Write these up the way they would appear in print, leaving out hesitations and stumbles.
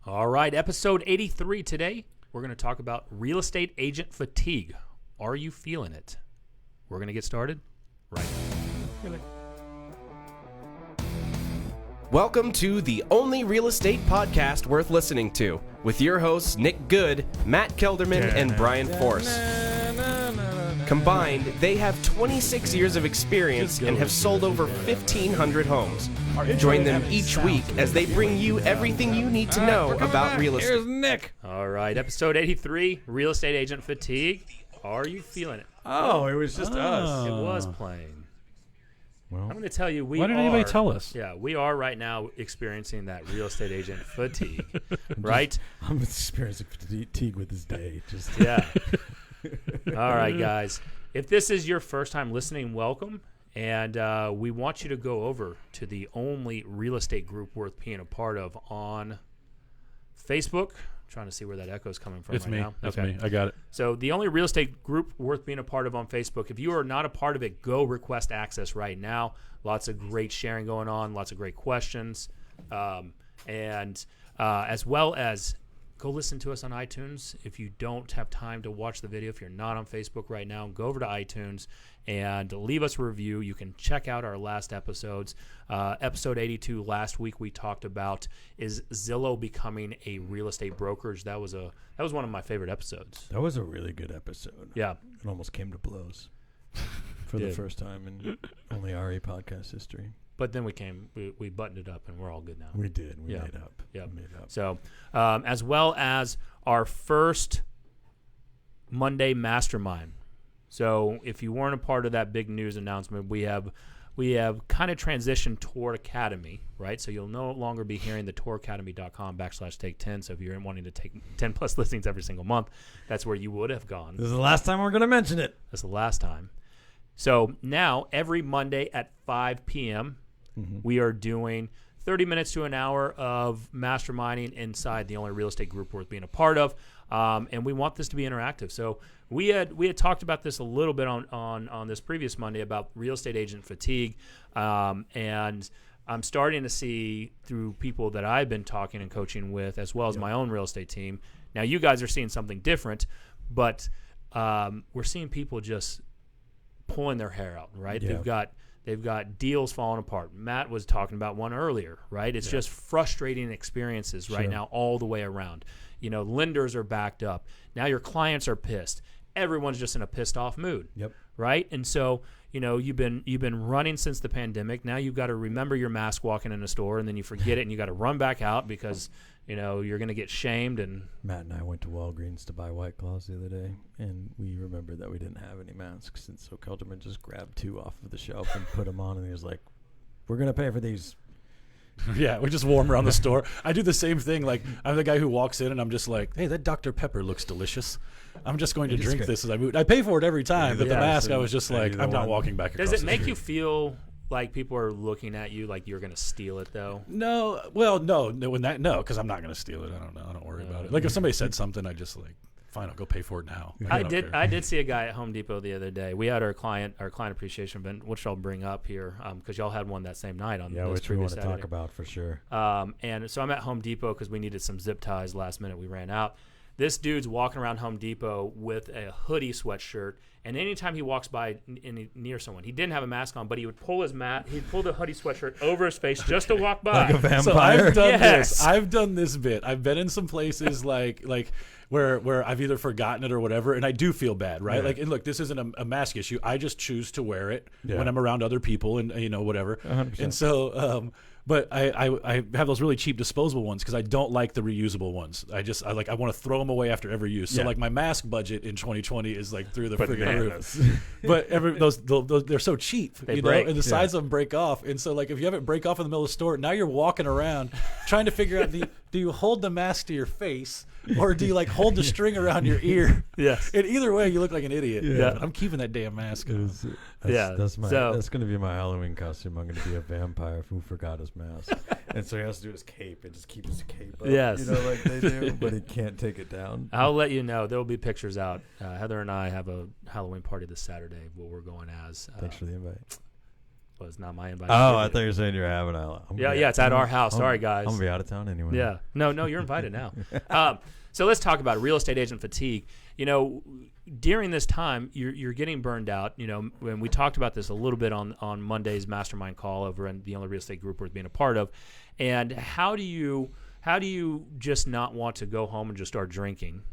All right, episode 83 today. We're going to talk about real estate agent fatigue. Are you feeling it? We're going to get started right now. Welcome to the only real estate podcast worth listening to, with your hosts Nick Good, Matt Kelderman, and Brian Force. Combined, they have 26 years of experience and have sold over 1,500 homes. Join them each week as they bring you everything you need to know about real estate. Here's Nick. All right, episode 83, real estate agent fatigue. Are you feeling it? Oh, it was just us. It was playing. Well, I'm going to tell you, why didn't anybody tell us? Yeah, we are right now experiencing that real estate agent fatigue, right? I'm experiencing fatigue with this day. Just Yeah. All right, guys. If this is your first time listening, welcome. And we want you to go over to the only real estate group worth being a part of on Facebook. I'm trying to see where that echo is coming from now. It's me. I got it. So the only real estate group worth being a part of on Facebook. If you are not a part of it, go request access right now. Lots of great sharing going on, lots of great questions. And as well as go listen to us on iTunes. If you don't have time to watch the video, if you're not on Facebook right now, go over to iTunes and leave us a review. You can check out our last episodes. Episode 82 last week we talked about, is Zillow becoming a real estate brokerage? That was one of my favorite episodes. that was a really good episode. Yeah. It almost came to blows for the first time in only RE podcast history. But then we buttoned it up and we're all good now. We did. We Yeah. made up. Yeah. We made up. So, as well as our first Monday mastermind. So, if you weren't a part of that big news announcement, we have kind of transitioned toward Academy, right? So you'll no longer be hearing the touracademy.com/take10. So if you're wanting to take 10 plus listings every single month, that's where you would have gone. This is the last time we're going to mention it. That's the last time. So now every Monday at 5 p.m., we are doing 30 minutes to an hour of masterminding inside the only real estate group worth being a part of. And we want this to be interactive. So we had talked about this a little bit on this previous Monday about real estate agent fatigue. And I'm starting to see through people that I've been talking and coaching with, as well as my own real estate team. Now you guys are seeing something different, but we're seeing people just pulling their hair out, right? Yeah. They've got deals falling apart. Matt was talking about one earlier, right? It's just frustrating experiences right now all the way around. You know, lenders are backed up. Now your clients are pissed. Everyone's just in a pissed off mood. Yep. Right? And so, you know, you've been running since the pandemic. Now you've got to remember your mask walking in a store, and then you forget it and you got to run back out because, you know, you're going to get shamed. And Matt and I went to Walgreens to buy White Claws the other day, and we remembered that we didn't have any masks. And so Kelderman just grabbed 2 off of the shelf and put them on, and he was like, "We're going to pay for these." Yeah, we just warm around the store. I do the same thing. Like, I'm the guy who walks in and I'm just like, hey, that Dr. Pepper looks delicious. I'm just going to drink this as I move. I pay for it every time, but the mask, I was just like, I'm not walking back across does it the make street. you feel like people are looking at you like you're going to steal it, though? No, well, no, because I'm not going to steal it. I don't know. I don't worry about it. Like, if somebody said something, I just like, fine, I'll go pay for it now. I don't did. care. I did see a guy at Home Depot the other day. We had our client appreciation event, which I'll bring up here because y'all had one that same night on Yeah, this which we want previous to Saturday. talk about for sure. And so I'm at Home Depot because we needed some zip ties last minute. We ran out. This dude's walking around Home Depot with a hoodie sweatshirt, and anytime he walks by near someone, he didn't have a mask on, but he would pull he'd pull the hoodie sweatshirt over his face just to walk by. Like a vampire. So I've done Yes. this. I've done this bit. I've been in some places like where I've either forgotten it or whatever, and I do feel bad, right? Yeah. Like, and look, this isn't a mask issue. I just choose to wear it Yeah. when I'm around other people, and whatever. 100%. And so, but I have those really cheap disposable ones because I don't like the reusable ones. I want to throw them away after every use. So Yeah. like my mask budget in 2020 is like through the friggin' roof. But those they're so cheap, They break. and the sides of them break off. And so like if you have it break off in the middle of the store, now you're walking around trying to figure out do you hold the mask to your face or do you like hold the string around your ear? Yes. And either way, you look like an idiot. Yeah. I'm keeping that damn mask on. That's So- going to be my Halloween costume. I'm going to be a vampire who forgot his mask, and so he has to do his cape and just keep his cape up. Yes. You know, like they do, but he can't take it down. I'll let you know. There will be pictures out. Heather and I have a Halloween party this Saturday where we're going as. Thanks for the invite. Well, it's not my invite. Oh, I thought you were saying you're having a. Yeah, it's at our house. Sorry, guys. I'm gonna be out of town anyway. Yeah. No, you're invited now. So let's talk about real estate agent fatigue. You know, during this time, you're getting burned out. You know, when we talked about this a little bit on Monday's mastermind call over in the only real estate group worth being a part of. And how do you just not want to go home and just start drinking,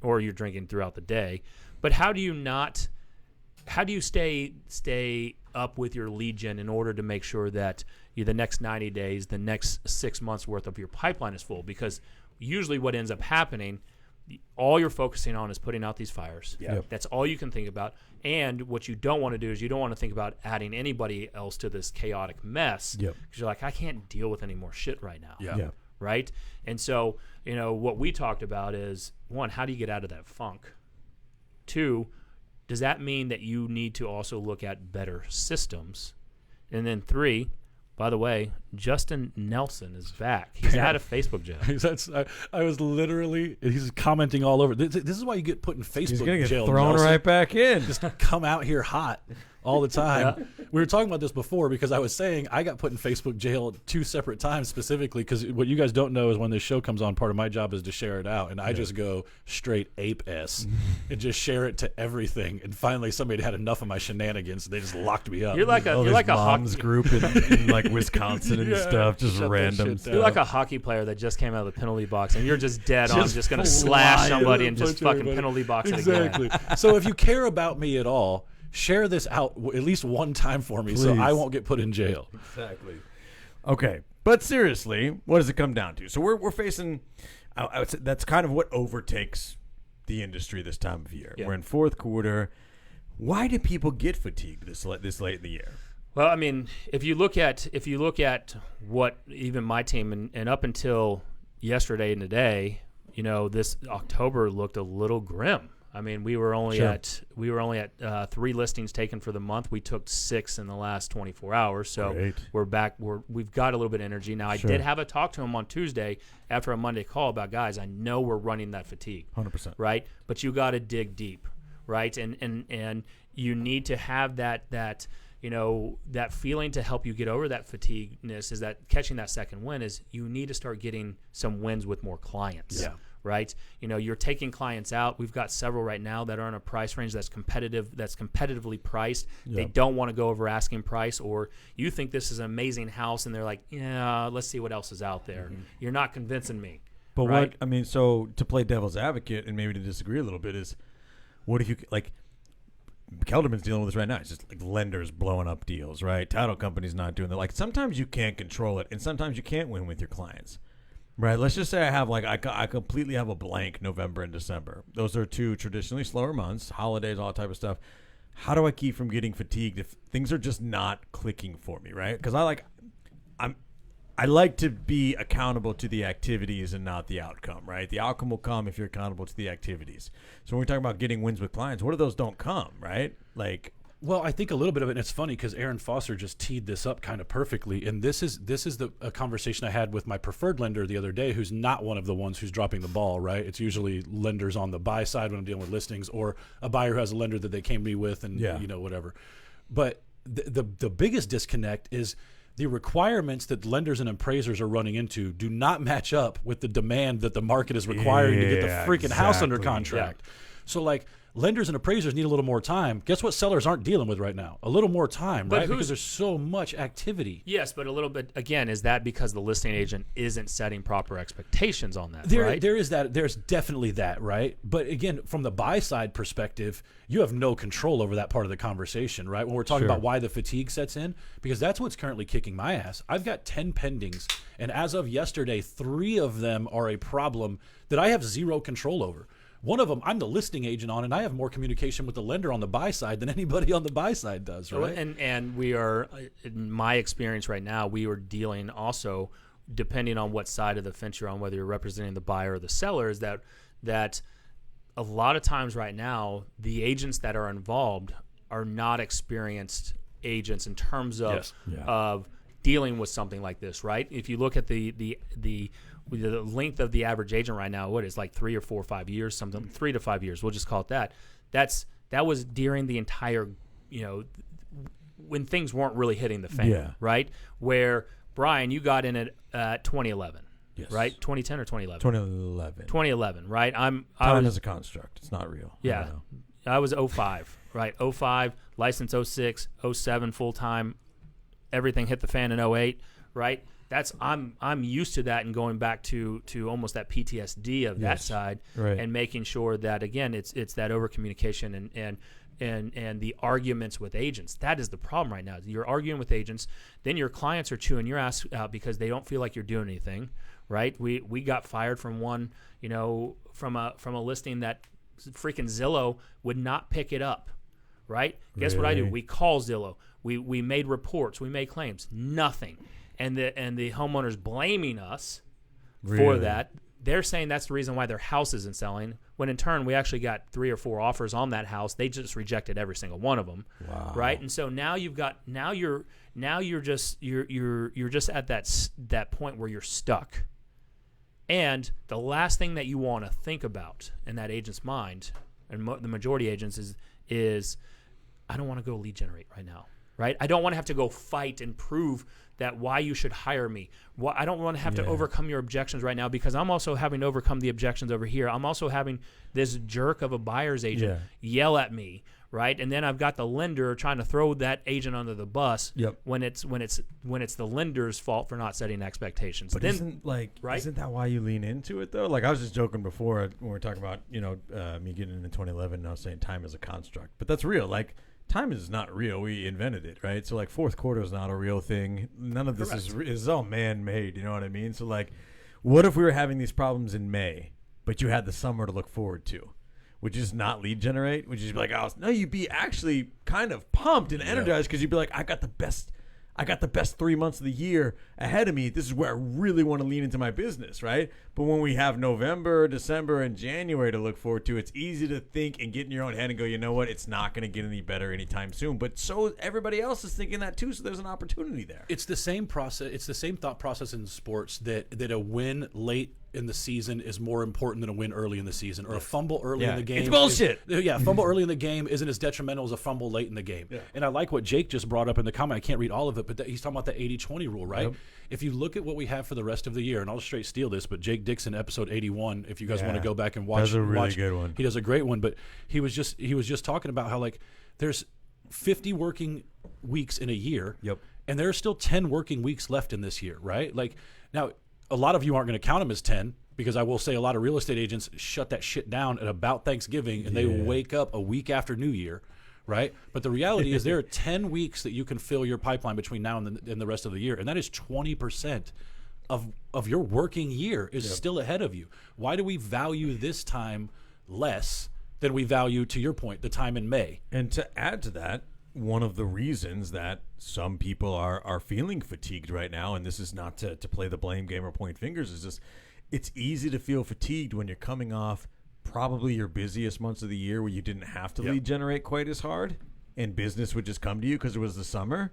or you're drinking throughout the day? But how do you stay up with your lead gen in order to make sure that the next 90 days, the next 6 months worth of your pipeline is full? Because usually what ends up happening, all you're focusing on is putting out these fires. Yep. That's all you can think about. And what you don't want to do is you don't want to think about adding anybody else to this chaotic mess. Yep. Because you're like, I can't deal with any more shit right now. Yeah. Yeah. Right? And so, what we talked about is, one, how do you get out of that funk? Two, does that mean that you need to also look at better systems? And then three, by the way, Justin Nelson is back. He's out of Facebook jail. I was literally, he's commenting all over. This is why you get put in Facebook He's gonna get jail. thrown Nelson. right back in. Just come out here hot all the time. We were talking about this before because I was saying I got put in Facebook jail 2 separate times specifically because what you guys don't know is when this show comes on, part of my job is to share it out, and I just go straight ape-s and just share it to everything. And finally, somebody had enough of my shenanigans, and they just locked me up. You're like a mom's hockey group in like Wisconsin and stuff, just shut that random. shit down. You're like a hockey player that just came out of the penalty box, and you're just dead on, Just just going to flying slash somebody and just punch fucking everybody. penalty box it Exactly. again. So if you care about me at all, share this out at least one time for me so Please. I won't get put in jail. Exactly. Okay, but seriously, what does it come down to? So we're facing. I would say that's kind of what overtakes the industry this time of year. Yeah. We're in fourth quarter. Why do people get fatigued this late in the year? Well, I mean, if you look at what even my team and up until yesterday and today, this October looked a little grim. I mean, we were only at 3 listings taken for the month. We took 6 in the last 24 hours. So Great. we're back. We've got a little bit of energy now. I did have a talk to him on Tuesday after a Monday call about, guys, I know we're running that fatigue. 100%. Right? But you got to dig deep, right? And you need to have that feeling to help you get over that fatigueness, is that catching that second win is you need to start getting some wins with more clients. Yeah. Right? You're taking clients out. We've got several right now that are in a price range that's competitive, that's competitively priced. Yep. They don't want to go over asking price, or you think this is an amazing house and they're like, yeah, let's see what else is out there. Mm-hmm. You're not convincing me. But right? so to play devil's advocate and maybe to disagree a little bit is, what if you like? Kelderman's dealing with this right now. It's just like lenders blowing up deals, right? Title companies not doing that. Like sometimes you can't control it, and sometimes you can't win with your clients. Right. Let's just say I have I completely have a blank November and December. Those are 2 traditionally slower months, holidays, all that type of stuff. How do I keep from getting fatigued if things are just not clicking for me? Right. Because I like to be accountable to the activities and not the outcome. Right. The outcome will come if you're accountable to the activities. So when we're talking about getting wins with clients, what if those don't come? Right. Like. Well, I think a little bit of it, and it's funny because Aaron Foster just teed this up kind of perfectly. And this is a conversation I had with my preferred lender the other day, who's not one of the ones who's dropping the ball, right? It's usually lenders on the buy side when I'm dealing with listings, or a buyer who has a lender that they came to me with, and whatever. But the biggest disconnect is the requirements that lenders and appraisers are running into do not match up with the demand that the market is requiring to get the freaking house under contract. Yeah. So like, lenders and appraisers need a little more time. Guess what sellers aren't dealing with right now? A little more time, right? Because there's so much activity. Yes, but a little bit, again, is that because the listing agent isn't setting proper expectations on that, There right? is that. There's definitely that, right? But again, from the buy side perspective, you have no control over that part of the conversation, right? When we're talking about why the fatigue sets in, because that's what's currently kicking my ass. I've got 10 pendings, and as of yesterday, 3 of them are a problem that I have zero control over. One of them, I'm the listing agent on, and I have more communication with the lender on the buy side than anybody on the buy side does, right? And we are, in my experience right now, we are dealing also, depending on what side of the fence you're on, whether you're representing the buyer or the seller, is that a lot of times right now, the agents that are involved are not experienced agents in terms of of dealing with something like this, right? If you look at the length of the average agent right now, what is like 3 or 4 or 5 years, something 3 to 5 years. We'll just call it that. That was during the entire, when things weren't really hitting the fan, right? Where Brian, you got in at 2011, right? 2010 or 2011? 2011. 2011, right? Time is a construct. It's not real. Yeah, I was 05, right? 05, license 06, 07 full time. Everything hit the fan in 08, right? I'm used to that and going back to almost that PTSD of that side, and making sure that again it's that over communication and the arguments with agents. That is the problem right now. You're arguing with agents, then your clients are chewing your ass out because they don't feel like you're doing anything, right? We got fired from one, from a listing that freaking Zillow would not pick it up, right? Guess what I do? We call Zillow. We made reports. We made claims. Nothing. And the homeowner's blaming us for that. They're saying that's the reason why their house isn't selling. When in turn we actually got 3 or 4 offers on that house. They just rejected every single one of them. Wow. Right? And so now you're just at that point where you're stuck. And the last thing that you want to think about in that agent's mind, and the majority of agents is I don't want to go lead generate right now. Right? I don't want to have to go fight and prove that why you should hire me. I don't want to have to overcome your objections right now because I'm also having to overcome the objections over here. I'm also having this jerk of a buyer's agent yell at me, right? And then I've got the lender trying to throw that agent under the bus when it's the lender's fault for not setting expectations. But isn't that why you lean into it though? Like I was just joking before when we were talking about me getting into 2011 and I was saying time is a construct, but that's real. Like time is not real. We invented it, right? So like fourth quarter is not a real thing. None of this is all man-made. You know what I mean? So like, what if we were having these problems in May, but you had the summer to look forward to? Would you just not lead generate? Would you just be like, no, you'd be actually kind of pumped and energized because you'd be like, I got the best 3 months of the year ahead of me. This is where I really want to lean into my business, right? But when we have November, December, and January to look forward to, it's easy to think and get in your own head and go, you know what? It's not going to get any better anytime soon. But so everybody else is thinking that too, so there's an opportunity there. It's the same process. It's the same thought process in sports that a win late in the season is more important than a win early in the season, or a fumble early in the game. It's bullshit. Fumble early in the game isn't as detrimental as a fumble late in the game. Yeah. And I like what Jake just brought up in the comment. I can't read all of it, but he's talking about the 80-20 rule, right? Yep. If you look at what we have for the rest of the year, and I'll straight steal this, but Jake Dixon, episode 81, if you guys want to go back and watch. That's a really good one. He does a great one, but he was just talking about how like there's 50 working weeks in a year, and there are still 10 working weeks left in this year, right? Like now, a lot of you aren't going to count them as 10. Because I will say a lot of real estate agents shut that shit down at about Thanksgiving and they wake up a week after New Year, right? But the reality is there are 10 weeks that you can fill your pipeline between now and the rest of the year. And that is 20% of your working year is still ahead of you. Why do we value this time less than we value, to your point, the time in May? And to add to that, one of the reasons that some people are feeling fatigued right now, and this is not to play the blame game or point fingers, is just it's easy to feel fatigued when you're coming off probably your busiest months of the year where you didn't have to lead generate quite as hard and business would just come to you because it was the summer.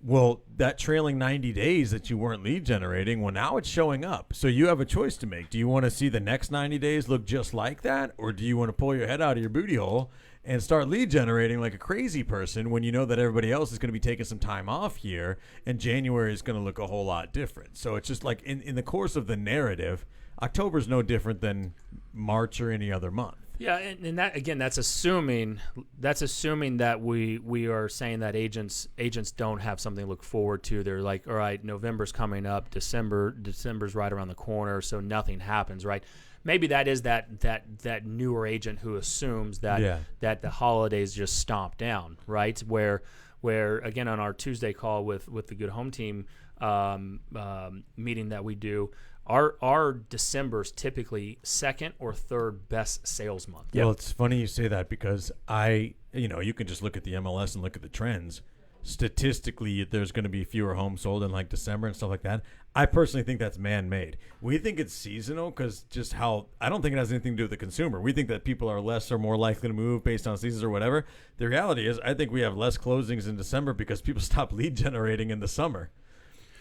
Well, that trailing 90 days that you weren't lead generating, well, now it's showing up. So you have a choice to make. Do you want to see the next 90 days look just like that? Or do you want to pull your head out of your booty hole and start lead generating like a crazy person when you know that everybody else is going to be taking some time off here and January is going to look a whole lot different? So it's just like in the course of the narrative, October is no different than March or any other month. Yeah, and that again, that's assuming that we are saying that agents don't have something to look forward to. They're like, all right, November's coming up, December's right around the corner, so nothing happens, right? Maybe that is that newer agent who assumes that the holidays just stomp down, right? Where again on our Tuesday call with the Good Home Team meeting that we do. Our December's typically second or third best sales month. Well, it's funny you say that because you can just look at the MLS and look at the trends. Statistically, there's going to be fewer homes sold in like December and stuff like that. I personally think that's man-made. We think it's seasonal because I don't think it has anything to do with the consumer. We think that people are less or more likely to move based on seasons or whatever. The reality is I think we have less closings in December because people stop lead generating in the summer.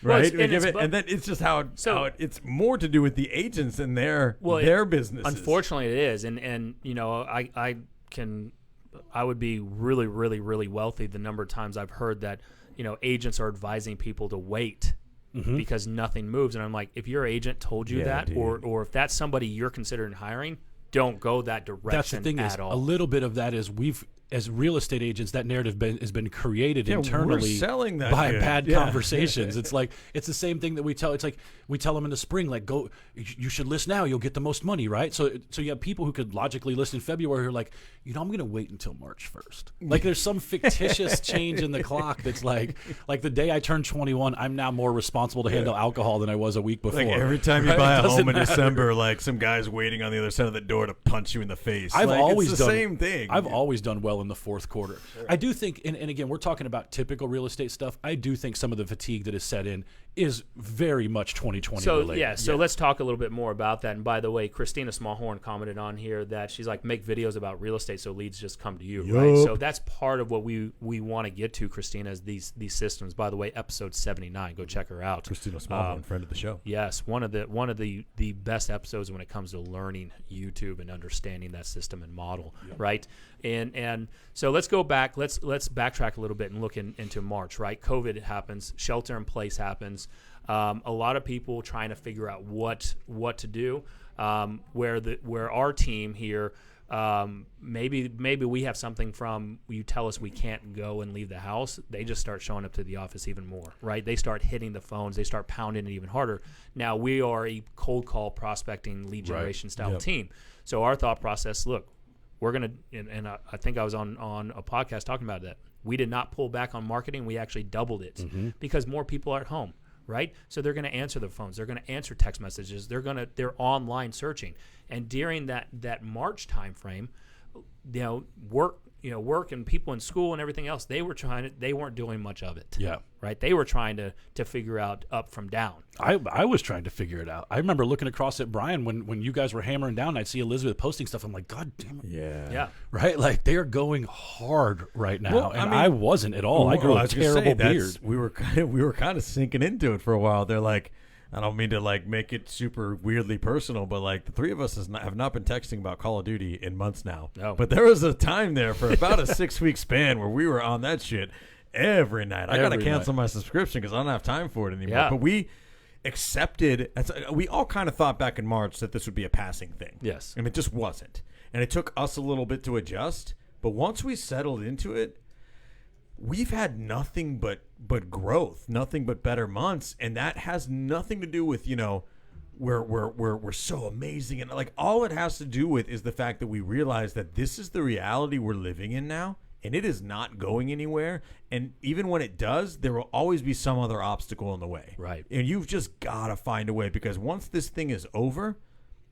Right, and then it's just how it's more to do with the agents and their businesses. Unfortunately, it is, and be really, really, really wealthy. The number of times I've heard that, agents are advising people to wait because nothing moves. And I'm like, if your agent told you that, or if that's somebody you're considering hiring, don't go that direction. That's the thing at all. A little bit of that is as real estate agents, that narrative has been created internally we're selling that by good. bad conversations. It's like it's the same thing that we tell. It's like we tell them in the spring, like, go, you should list now. You'll get the most money, right? So you have people who could logically list in February who are like, I'm going to wait until March 1st. Like there's some fictitious change in the clock that's like the day I turned 21, I'm now more responsible to handle alcohol than I was a week before. Like every time you buy a home in December, like some guy's waiting on the other side of the door to punch you in the face. I've always it's the done same thing. I've always done well in the fourth quarter. Sure. I do think, and again, we're talking about typical real estate stuff. I do think some of the fatigue that is set in is very much 2020 related. So let's talk a little bit more about that. And by the way, Christina Smallhorn commented on here that she's like, make videos about real estate so leads just come to you, right? So that's part of what we want to get to, Christina, is these systems. By the way, episode 79, go check her out. Christina Smallhorn, friend of the show. Yes, one of the best episodes when it comes to learning YouTube and understanding that system and model, right? And so let's go back. Let's backtrack a little bit and look into March, right? COVID happens, shelter in place happens. A lot of people trying to figure out what to do. Where our team here, maybe we have something from you tell us we can't go and leave the house. They just start showing up to the office even more, right? They start hitting the phones. They start pounding it even harder. Now we are a cold call prospecting lead generation style team. So our thought process, look, we're gonna, and I think I was on a podcast talking about that. We did not pull back on marketing. We actually doubled it because more people are at home. Right, so they're going to answer the phones. They're going to answer text messages. They're online searching. And during that March time frame, work and people in school and everything else, they weren't doing much of it. Yeah, right. They were trying to figure out up from down. I was trying to figure it out. I remember looking across at Brian when you guys were hammering down. I'd see Elizabeth posting stuff. I'm like, God damn it. Yeah. Right. Like they are going hard right now, I wasn't at all. I grew a terrible beard. We were kind of sinking into it for a while. They're like, I don't mean to like make it super weirdly personal, but like the three of us have not been texting about Call of Duty in months now. No. But there was a time there for about a 6-week span where we were on that shit every night. I got to cancel my subscription because I don't have time for it anymore. Yeah. But we accepted. We all kind of thought back in March that this would be a passing thing. Yes. And it just wasn't. And it took us a little bit to adjust. But once we settled into it, we've had nothing but growth, nothing but better months, and that has nothing to do with we're so amazing, and like all it has to do with is the fact that we realize that this is the reality we're living in now, and it is not going anywhere. And even when it does, there will always be some other obstacle in the way. Right. And you've just got to find a way, because once this thing is over,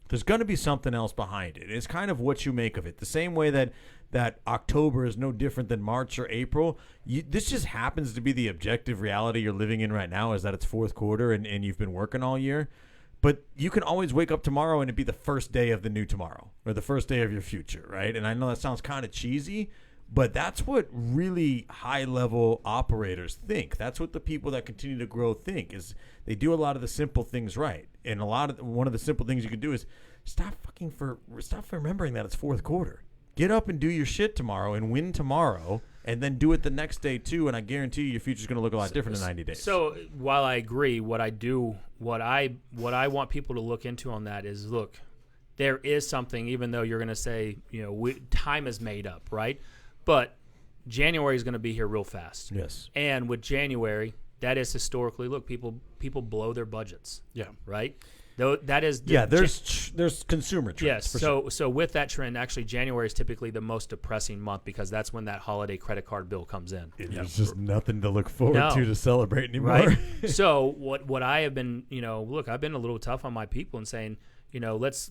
there's going to be something else behind it. It's kind of what you make of it. The same way that October is no different than March or April. This just happens to be the objective reality you're living in right now, is that it's fourth quarter and you've been working all year. But you can always wake up tomorrow and it be the first day of the new tomorrow, or the first day of your future, right? And I know that sounds kind of cheesy, but that's what really high-level operators think. That's what the people that continue to grow think, is they do a lot of the simple things right. And one of the simple things you can do is stop remembering that it's fourth quarter. Get up and do your shit tomorrow and win tomorrow, and then do it the next day too. And I guarantee you your future's going to look a lot different in 90 days. So while I agree, what I want people to look into on that is, look, there is something, even though you're going to say, time is made up, right? But January is going to be here real fast. Yes. And with January, that is historically, look, people blow their budgets. Yeah. Right? Though that is there's consumer trends. Yes. So with that trend, actually January is typically the most depressing month, because that's when that holiday credit card bill comes in. There's just nothing to look forward to celebrate anymore. Right. So what I have been, look, I've been a little tough on my people and saying, let's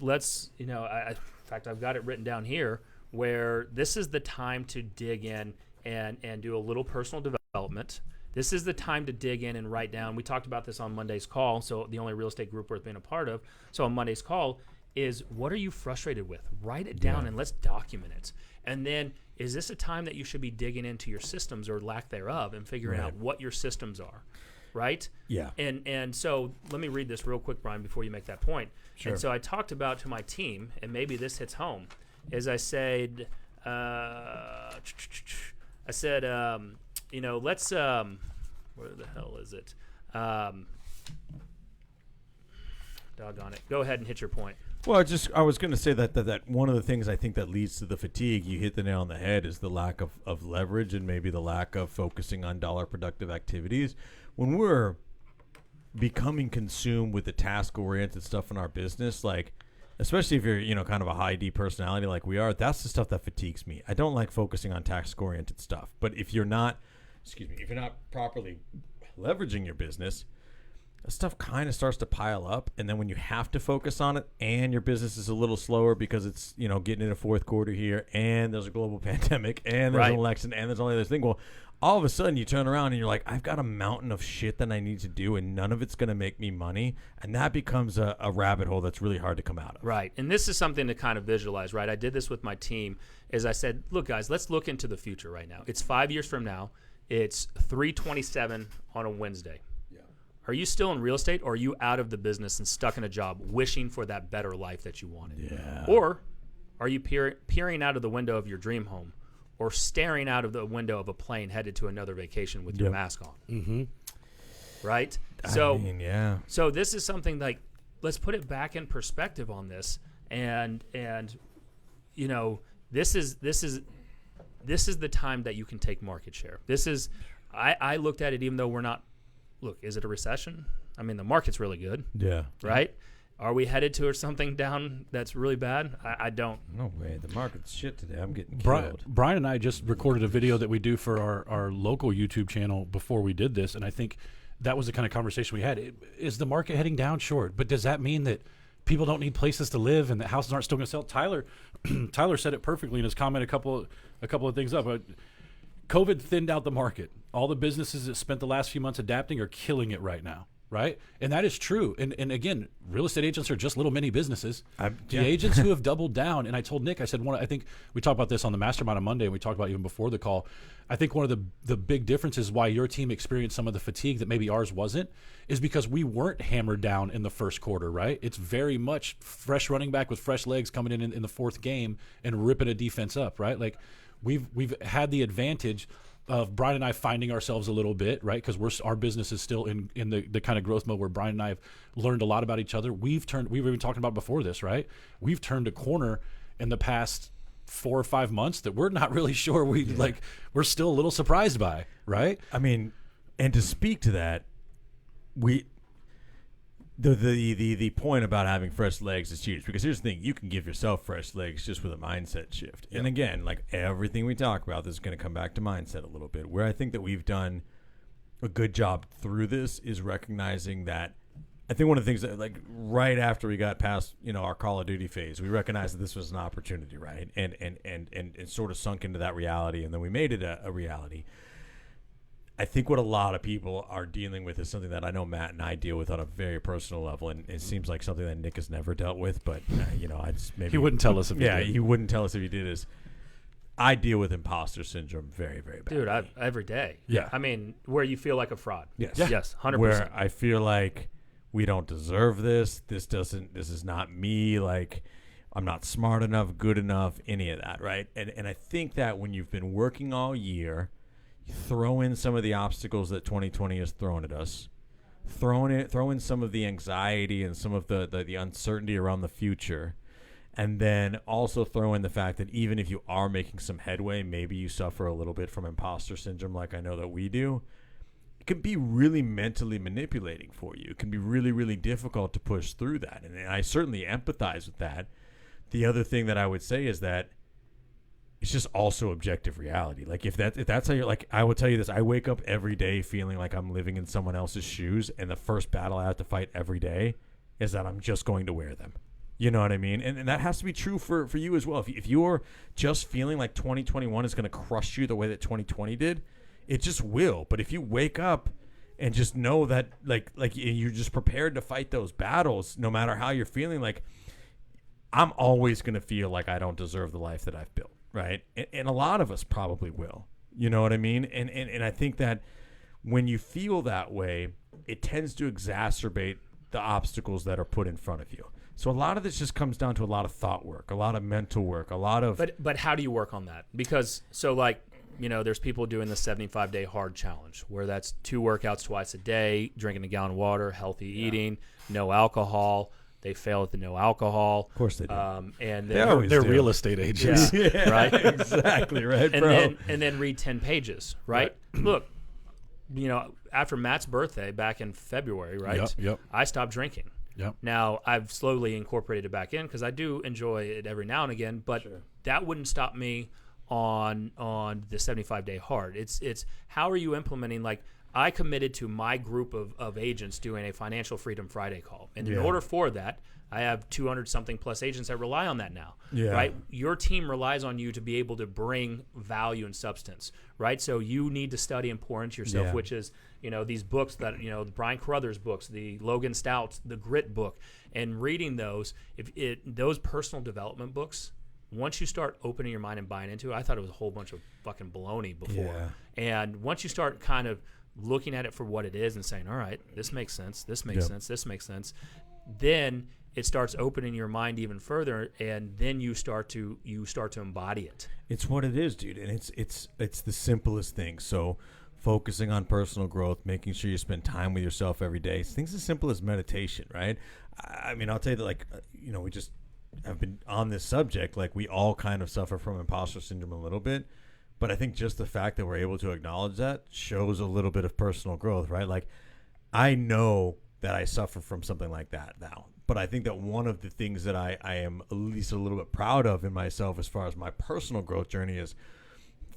in fact, I've got it written down here, where this is the time to dig in and do a little personal development. This is the time to dig in and write down. We talked about this on Monday's call, so the only real estate group worth being a part of. So on Monday's call is, what are you frustrated with? Write it down and let's document it. And then, is this a time that you should be digging into your systems or lack thereof and figuring out what your systems are, right? Yeah. And so let me read this real quick, Brian, before you make that point. Sure. And so I talked about to my team, and maybe this hits home, is I said, I said, let's where the hell is it? Doggone it. Go ahead and hit your point. Well, I was going to say that one of the things I think that leads to the fatigue, you hit the nail on the head, is the lack of leverage and maybe the lack of focusing on dollar productive activities. When we're becoming consumed with the task-oriented stuff in our business, like, especially if you're, kind of a high D personality like we are, that's the stuff that fatigues me. I don't like focusing on task-oriented stuff. But if you're not properly leveraging your business, that stuff kind of starts to pile up, and then when you have to focus on it and your business is a little slower because it's, getting in a fourth quarter here, and there's a global pandemic, and there's an election, and there's all this thing. Well, all of a sudden you turn around and you're like, I've got a mountain of shit that I need to do, and none of it's going to make me money, and that becomes a rabbit hole that's really hard to come out of. Right, and this is something to kind of visualize, right? I did this with my team, as I said, look, guys, let's look into the future right now. It's 5 years from now. It's 3/27 on a Wednesday. Are you still in real estate, or are you out of the business and stuck in a job wishing for that better life that you wanted? Yeah. Or are you peering out of the window of your dream home, or staring out of the window of a plane headed to another vacation with your mask on? Mm-hmm. Right? So this is something like, let's put it back in perspective on this. And this is the time that you can take market share. This is, I looked at it, even though we're not. Look, is it a recession? I mean, the market's really good. Yeah. Right? Are we headed to something down that's really bad? I don't. No way. The market's shit today. I'm getting killed. Brian and I just recorded a video that we do for our local YouTube channel before we did this, and I think that was the kind of conversation we had. Is the market heading down? Sure. But does that mean that people don't need places to live and that houses aren't still going to sell? Tyler said it perfectly in his comment a couple of things up. COVID thinned out the market. All the businesses that spent the last few months adapting are killing it right now, right? And that is true. And again, real estate agents are just little mini businesses. The agents who have doubled down, and I told Nick, I said, I think we talked about this on the Mastermind on Monday, and we talked about even before the call. I think one of the big differences why your team experienced some of the fatigue that maybe ours wasn't is because we weren't hammered down in the first quarter, right? It's very much fresh running back with fresh legs coming in the fourth game and ripping a defense up, right? Like we've had the advantage of Brian and I finding ourselves a little bit, right? Because our business is still in the kind of growth mode where Brian and I have learned a lot about each other. We were even talking about before this, right? We've turned a corner in the past 4 or 5 months that we're not really sure we're still a little surprised by, right? I mean, and to speak to that, the point about having fresh legs is huge, because here's the thing: you can give yourself fresh legs just with a mindset shift. Yep. And again, like everything we talk about, this is going to come back to mindset a little bit. Where I think that we've done a good job through this is recognizing that. I think one of the things that, like, right after we got past, our Call of Duty phase, we recognized that this was an opportunity, right? And sort of sunk into that reality, and then we made it a reality. I think what a lot of people are dealing with is something that I know Matt and I deal with on a very personal level, and it seems like something that Nick has never dealt with. But I just maybe he wouldn't tell us if he did. He wouldn't tell us if he did. Is I deal with imposter syndrome very, very badly. Dude, every day. Yeah, I mean, where you feel like a fraud. Yes, yes, 100%. Where I feel like we don't deserve this. This is not me. Like, I'm not smart enough, good enough, any of that, right? And I think that when you've been working all year, you throw in some of the obstacles that 2020 has thrown at us, throw in some of the anxiety and some of the uncertainty around the future, and then also throw in the fact that even if you are making some headway, maybe you suffer a little bit from imposter syndrome like I know that we do. It can be really mentally manipulating for you. It can be really, really difficult to push through that, and I certainly empathize with that. The other thing that I would say is that it's just also objective reality. Like if that's how you're, like, I will tell you this: I wake up every day feeling like I'm living in someone else's shoes, and the first battle I have to fight every day is that I'm just going to wear them. You know what I mean? And that has to be true for you as well. If you're just feeling like 2021 is going to crush you the way that 2020 did, it just will. But if you wake up and just know that like you're just prepared to fight those battles, no matter how you're feeling, like, I'm always going to feel like I don't deserve the life that I've built. Right. And a lot of us probably will. You know what I mean? And I think that when you feel that way, it tends to exacerbate the obstacles that are put in front of you. So a lot of this just comes down to a lot of thought work, a lot of mental work, a lot of. But how do you work on that? Because so like, there's people doing the 75-day hard challenge where that's 2 workouts twice a day, drinking a gallon of water, healthy eating, no alcohol. They fail at the no alcohol. Of course they do. And they're real estate agents. Yeah, right? Exactly, right, and then read 10 pages, right? Look, after Matt's birthday back in February, right? Yep. I stopped drinking. Yep. Now, I've slowly incorporated it back in because I do enjoy it every now and again, but that wouldn't stop me on the 75-day hard. It's how are you implementing, like, I committed to my group of agents doing a Financial Freedom Friday call. And in order for that, I have 200-something plus agents that rely on that now, right? Your team relies on you to be able to bring value and substance, right? So you need to study and pour into yourself, which is, these books that, the Brian Carruthers books, the Logan Stout's, the Grit book, and reading those, those personal development books, once you start opening your mind and buying into it, I thought it was a whole bunch of fucking baloney before. Yeah. And once you start kind of looking at it for what it is and saying, all right, this makes sense, this makes sense, this makes sense, then it starts opening your mind even further, and then you start to embody it. It's what it is, dude, and it's the simplest thing. So focusing on personal growth, making sure you spend time with yourself every day. Things as simple as meditation, right? I mean, I'll tell you that, like, we just have been on this subject, like, we all kind of suffer from imposter syndrome a little bit. But I think just the fact that we're able to acknowledge that shows a little bit of personal growth, right? Like, I know that I suffer from something like that now. But I think that one of the things that I am at least a little bit proud of in myself as far as my personal growth journey is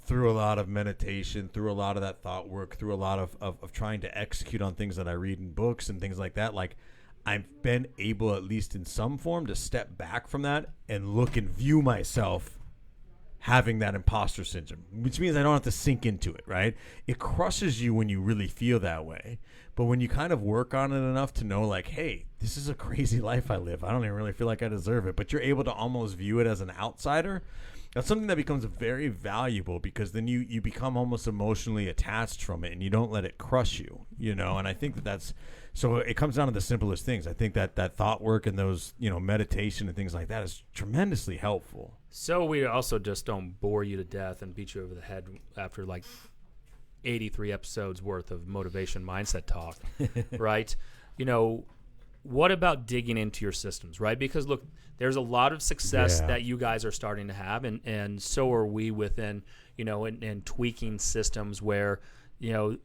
through a lot of meditation, through a lot of that thought work, through a lot of trying to execute on things that I read in books and things like that. Like, I've been able, at least in some form, to step back from that and look and view myself having that imposter syndrome, which means I don't have to sink into it, right? It crushes you when you really feel that way. But when you kind of work on it enough to know, like, hey, this is a crazy life I live. I don't even really feel like I deserve it. But you're able to almost view it as an outsider. That's something that becomes very valuable, because then you become almost emotionally attached from it and you don't let it crush you, And I think that's so it comes down to the simplest things. I think that thought work and those, meditation and things like that is tremendously helpful. So we also just don't bore you to death and beat you over the head after like 83 episodes worth of motivation mindset talk, right? What about digging into your systems, right? Because look, there's a lot of success that you guys are starting to have, and so are we within, and tweaking systems where, a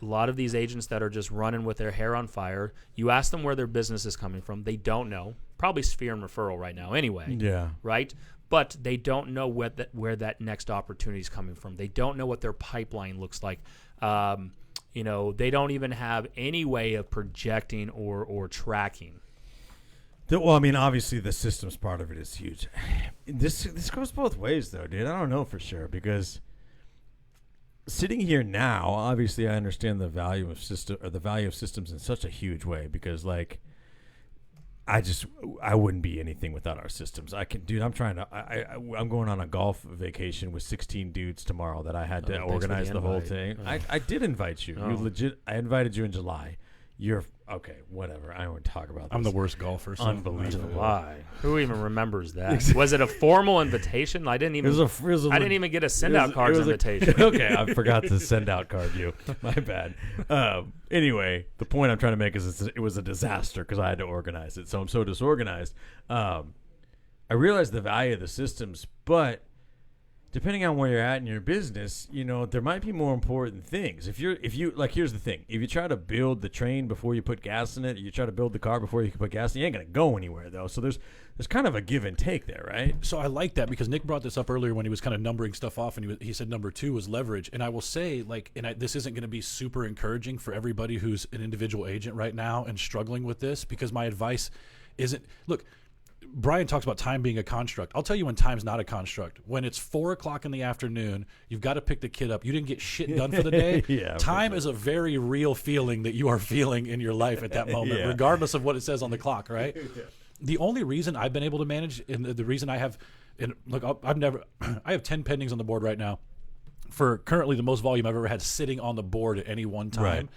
lot of these agents that are just running with their hair on fire, you ask them where their business is coming from, they don't know. Probably sphere and referral right now anyway. Yeah. Right? But they don't know where that next opportunity is coming from. They don't know what their pipeline looks like. They don't even have any way of projecting or tracking. Well, I mean, obviously the systems part of it is huge. This goes both ways, though, dude. I don't know for sure, because sitting here now, obviously I understand the value of systems in such a huge way, because, like, I wouldn't be anything without our systems. I'm going on a golf vacation with 16 dudes tomorrow that I had to organize the whole thing. I did invite you. I invited you in July. You're okay, whatever. I won't talk about this. I'm the worst golfer. So unbelievable. July. Who even remembers that? Was it a formal invitation? I didn't even I didn't even get a send out card invitation. Okay, I forgot to send out card you. My bad. Anyway, the point I'm trying to make is it was a disaster because I had to organize it. So I'm so disorganized. I realized the value of the systems, but depending on where you're at in your business, there might be more important things. If you like, here's the thing: if you try to build the train before you put gas in it, you try to build the car before you can put gas in it, you ain't gonna go anywhere, though. So there's kind of a give and take there, right? So I like that, because Nick brought this up earlier when he was kind of numbering stuff off, and he said number 2 was leverage. And I will say, like, this isn't going to be super encouraging for everybody who's an individual agent right now and struggling with this, because my advice isn't, look, Brian talks about time being a construct. I'll tell you when time's not a construct. When it's 4:00 in the afternoon, you've got to pick the kid up. You didn't get shit done for the day. Time is a very real feeling that you are feeling in your life at that moment, regardless of what it says on the clock, right? The only reason I've been able to manage, and the reason I have, and look, I have 10 pendings on the board right now for currently the most volume I've ever had sitting on the board at any one time. Right.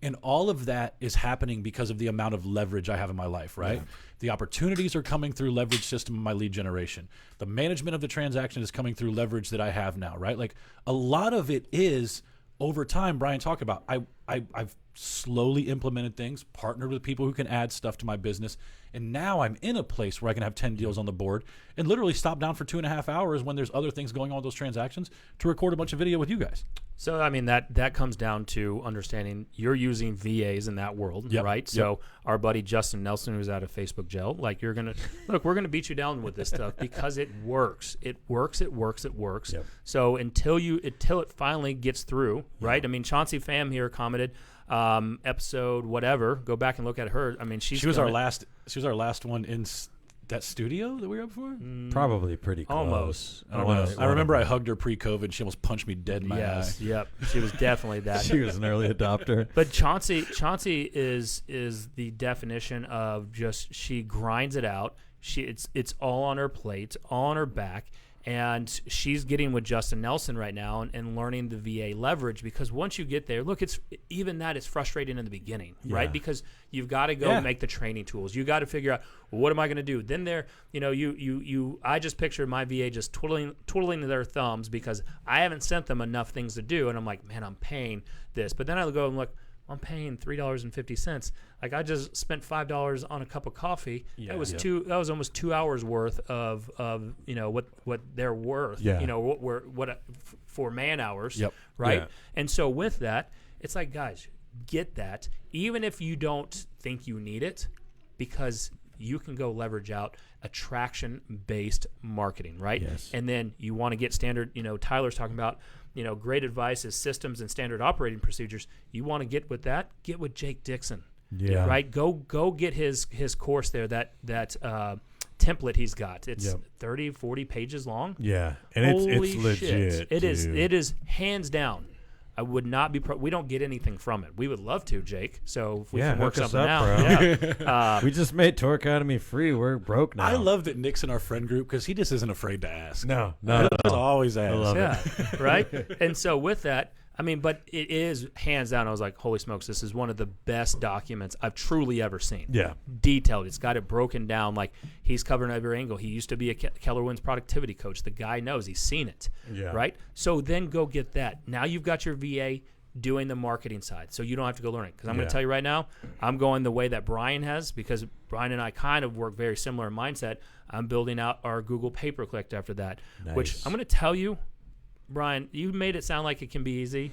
And all of that is happening because of the amount of leverage I have in my life, right? Yeah. The opportunities are coming through leverage system of my lead generation. The management of the transaction is coming through leverage that I have now, right? Like a lot of it is over time. Brian talked about I've slowly implemented things, partnered with people who can add stuff to my business, and now I'm in a place where I can have 10 deals on the board and literally stop down for 2.5 hours when there's other things going on with those transactions to record a bunch of video with you guys. So, I mean, that comes down to understanding you're using VAs in that world, right? So our buddy Justin Nelson, who's out of Facebook Gel, like we're going to beat you down with this stuff because it works. It works. Yep. So until it finally gets through, right? I mean, Chauncey Pham here commented, episode whatever, go back and look at her. I mean, she was our last one in that studio that we were up for? Probably pretty close. Almost. I remember I hugged her pre-COVID. She almost punched me dead in my eye. Yep. She was definitely that. She was an early adopter. But Chauncey is the definition of just she grinds it out. It's all on her plate, all on her back. And she's getting with Justin Nelson right now and learning the VA leverage, because once you get there, look, it's frustrating in the beginning, right? Because you've got to go make the training tools. You got to figure out, well, what am I going to do? Then I just pictured my VA just twiddling their thumbs because I haven't sent them enough things to do, and I'm like, man, I'm paying this. But then I go and look, I'm paying $3.50. Like I just spent $5 on a cup of coffee. That was almost 2 hours worth of what they're worth. What for man hours. Yep. Right. Yeah. And so with that, it's like, guys, get that, even if you don't think you need it, because you can go leverage out attraction-based marketing, right? Yes. And then you want to get standard. Tyler's talking about. Great advice is systems and standard operating procedures. You want to get with that? Get with Jake Dixon. Yeah. Right? Go get his course there, that template he's got. It's 30, 40 pages long. Yeah. And it's legit. It is hands down. I would not be. We don't get anything from it. We would love to, Jake. So if we can work something out, we just made Tour Academy free. We're broke now. I love that Nick's in our friend group because he just isn't afraid to ask. No, always ask. I love it. Right. And so with that, I mean, but it is hands down. I was like, holy smokes, this is one of the best documents I've truly ever seen. Yeah. Detailed. It's got it broken down. Like he's covering every angle. He used to be a Keller Williams productivity coach. The guy knows. He's seen it. Yeah. Right. So then go get that. Now you've got your VA doing the marketing side, so you don't have to go learn it. Because I'm going to tell you right now, I'm going the way that Brian has, because Brian and I kind of work very similar in mindset. I'm building out our Google pay-per-click after that, which I'm going to tell you, Brian, you made it sound like it can be easy.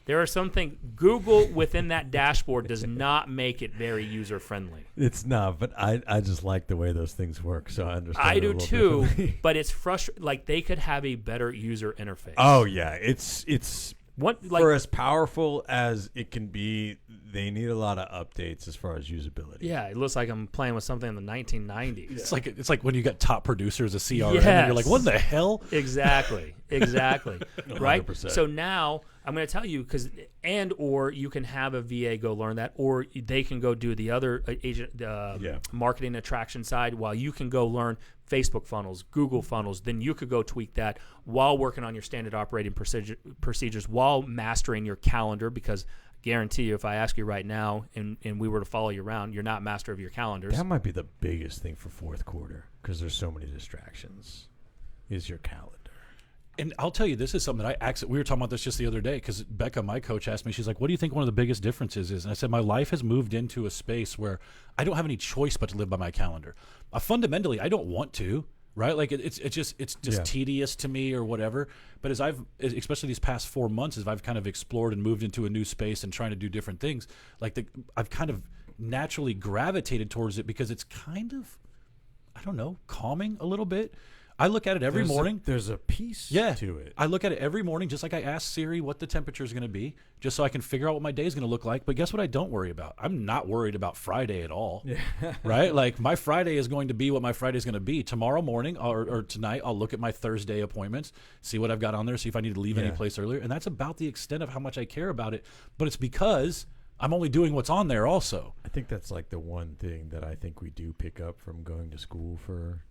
There are some things Google within that dashboard does not make it very user friendly. It's not, but I just like the way those things work, so I understand. I do too, but it's frustrating. Like they could have a better user interface. Oh yeah, it's what like for as powerful as it can be. They need a lot of updates as far as usability. Yeah, it looks like I'm playing with something in the 1990s. It's like when you got top producers, a CRM, and you're like, what the hell? Exactly. Right? 100%. So now I'm going to tell you, or you can have a VA go learn that, or they can go do the other marketing attraction side while you can go learn Facebook funnels, Google funnels. Then you could go tweak that while working on your standard operating procedures, while mastering your calendar, because guarantee you, if I ask you right now and we were to follow you around, you're not master of your calendars. That might be the biggest thing for fourth quarter because there's so many distractions, is your calendar. And I'll tell you, this is something that we were talking about this just the other day, because Becca, my coach, asked me, she's like, what do you think one of the biggest differences is? And I said, my life has moved into a space where I don't have any choice but to live by my calendar. Fundamentally, I don't want to. Right, like it's just tedious to me or whatever. But especially these past 4 months, as I've kind of explored and moved into a new space and trying to do different things, I've kind of naturally gravitated towards it because it's kind of, I don't know, calming a little bit. I look at it every morning. There's a piece to it. I look at it every morning, just like I ask Siri what the temperature is going to be, just so I can figure out what my day is going to look like. But guess what I don't worry about? I'm not worried about Friday at all. Yeah. Right? Like my Friday is going to be what my Friday is going to be. Tomorrow morning or tonight, I'll look at my Thursday appointments, see what I've got on there, see if I need to leave any place earlier. And that's about the extent of how much I care about it. But it's because I'm only doing what's on there also. I think that's like the one thing that I think we do pick up from going to school for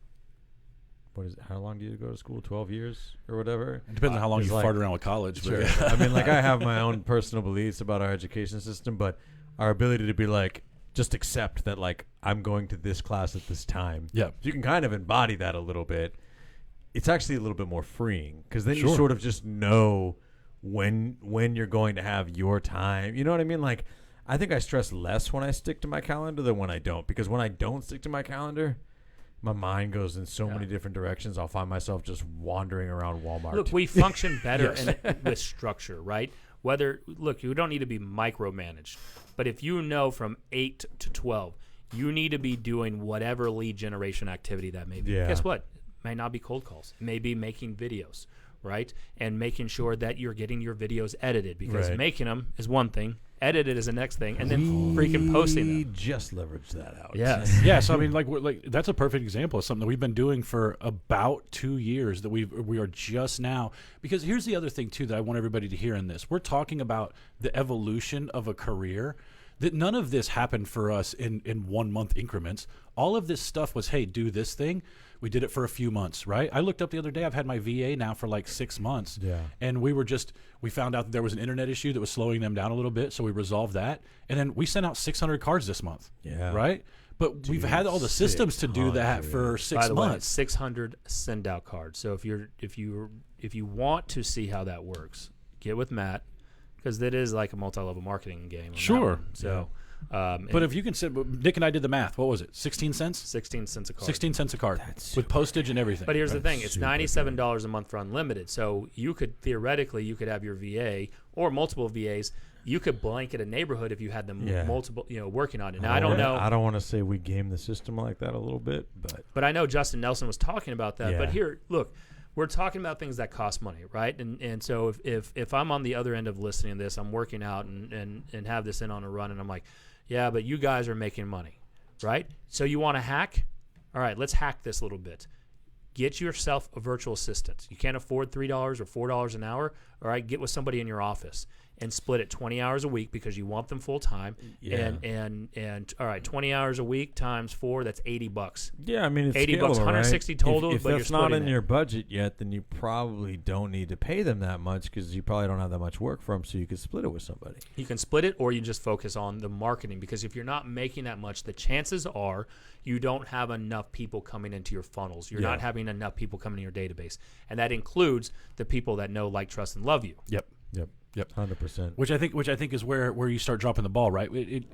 what is it? How long do you go to school? 12 years or whatever? It depends on how long you like, fart around with college. Sure. But I mean, like, I have my own personal beliefs about our education system, but our ability to be like, just accept that, like, I'm going to this class at this time. Yeah. If you can kind of embody that a little bit, it's actually a little bit more freeing, because then you Sure. sort of just know when you're going to have your time. You know what I mean? Like, I think I stress less when I stick to my calendar than when I don't, because when I don't stick to my calendar, my mind goes in so many different directions. I'll find myself just wandering around Walmart. Look, we function better with structure, right? You don't need to be micromanaged, but if you know from 8 to 12, you need to be doing whatever lead generation activity that may be. Yeah. Guess what? It may not be cold calls. It may be making videos, right? And making sure that you're getting your videos edited, because Right. making them is one thing, edited is the next thing, and then freaking posting We them. just leverage that out. Yes. yeah, so I mean, like that's a perfect example of something that we've been doing for about 2 years that we are just now. Because here's the other thing too that I want everybody to hear in this: we're talking about the evolution of a career. That none of this happened for us in 1 month increments. All of this stuff was, hey, do this thing. We did it for a few months, right? I looked up the other day. I've had my VA now for like 6 months. Yeah. And we found out that there was an internet issue that was slowing them down a little bit, so we resolved that. And then we sent out 600 cards this month. Yeah. Right? But we've had all the systems to do that for 6 By the way, months. 600 send out cards. So if you want to see how that works, get with Matt, because that is like a multi-level marketing game. on that Sure. one. So, But if you can sit, Nick and I did the math. What was it? 16 cents? 16 cents a card. 16 cents a card with postage and everything. But here's the thing: it's $97 a month for unlimited. So you could theoretically have your VA or multiple VAs. You could blanket a neighborhood if you had them multiple, working on it. Now I don't know. I don't want to say we game the system like that a little bit, But I know Justin Nelson was talking about that. Yeah. But here, look, we're talking about things that cost money, right? And so if I'm on the other end of listening to this, I'm working out and have this in on a run, and I'm like, yeah, but you guys are making money, right? So you want to hack? All right, let's hack this a little bit. Get yourself a virtual assistant. You can't afford $3 or $4 an hour. All right, get with somebody in your office and split it 20 hours a week because you want them full time. Yeah. And all right, 20 hours a week times 4, that's $80. yeah, I mean, it's $80, scalable, 160 right? total, If but you're that's not splitting in it. your budget yet, then you probably don't need to pay them that much, because you probably don't have that much work for them, so you could split it with somebody. You can split it, or you just focus on the marketing, because if you're not making that much, the chances are you don't have enough people coming into your funnels. You're not having enough people coming to your database, and that includes the people that know, like, trust, and love you. Yep. Yep, 100%. Which I think is where you start dropping the ball, right?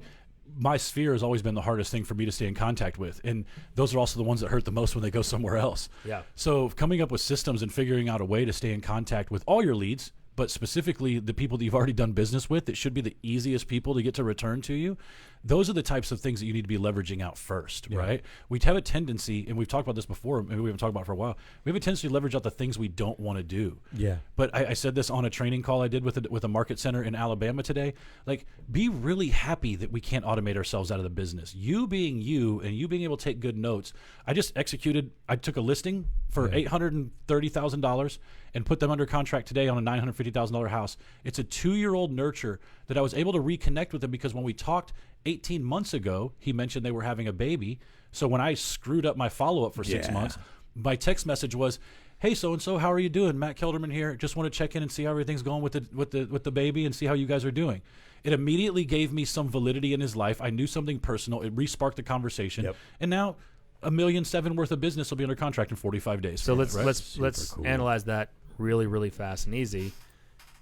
My sphere has always been the hardest thing for me to stay in contact with, and those are also the ones that hurt the most when they go somewhere else. Yeah. So coming up with systems and figuring out a way to stay in contact with all your leads, but specifically the people that you've already done business with that should be the easiest people to get to return to you, those are the types of things that you need to be leveraging out first, right? We have a tendency, and we've talked about this before, maybe we haven't talked about it for a while, we have a tendency to leverage out the things we don't want to do. Yeah. But I said this on a training call I did with a market center in Alabama today. Like, be really happy that we can't automate ourselves out of the business. You being you and you being able to take good notes. I took a listing for $830,000 and put them under contract today on a $950,000 house. It's a 2-year-old nurture that I was able to reconnect with him, because when we talked 18 months ago, he mentioned they were having a baby. So when I screwed up my follow-up for 6 months, my text message was, "Hey, so-and-so, how are you doing? Matt Kelderman here. Just want to check in and see how everything's going with the baby and see how you guys are doing." It immediately gave me some validity in his life. I knew something personal. It re-sparked the conversation. Yep. And now $1.7 million worth of business will be under contract in 45 days. So let's cool. analyze that really, really fast and easy.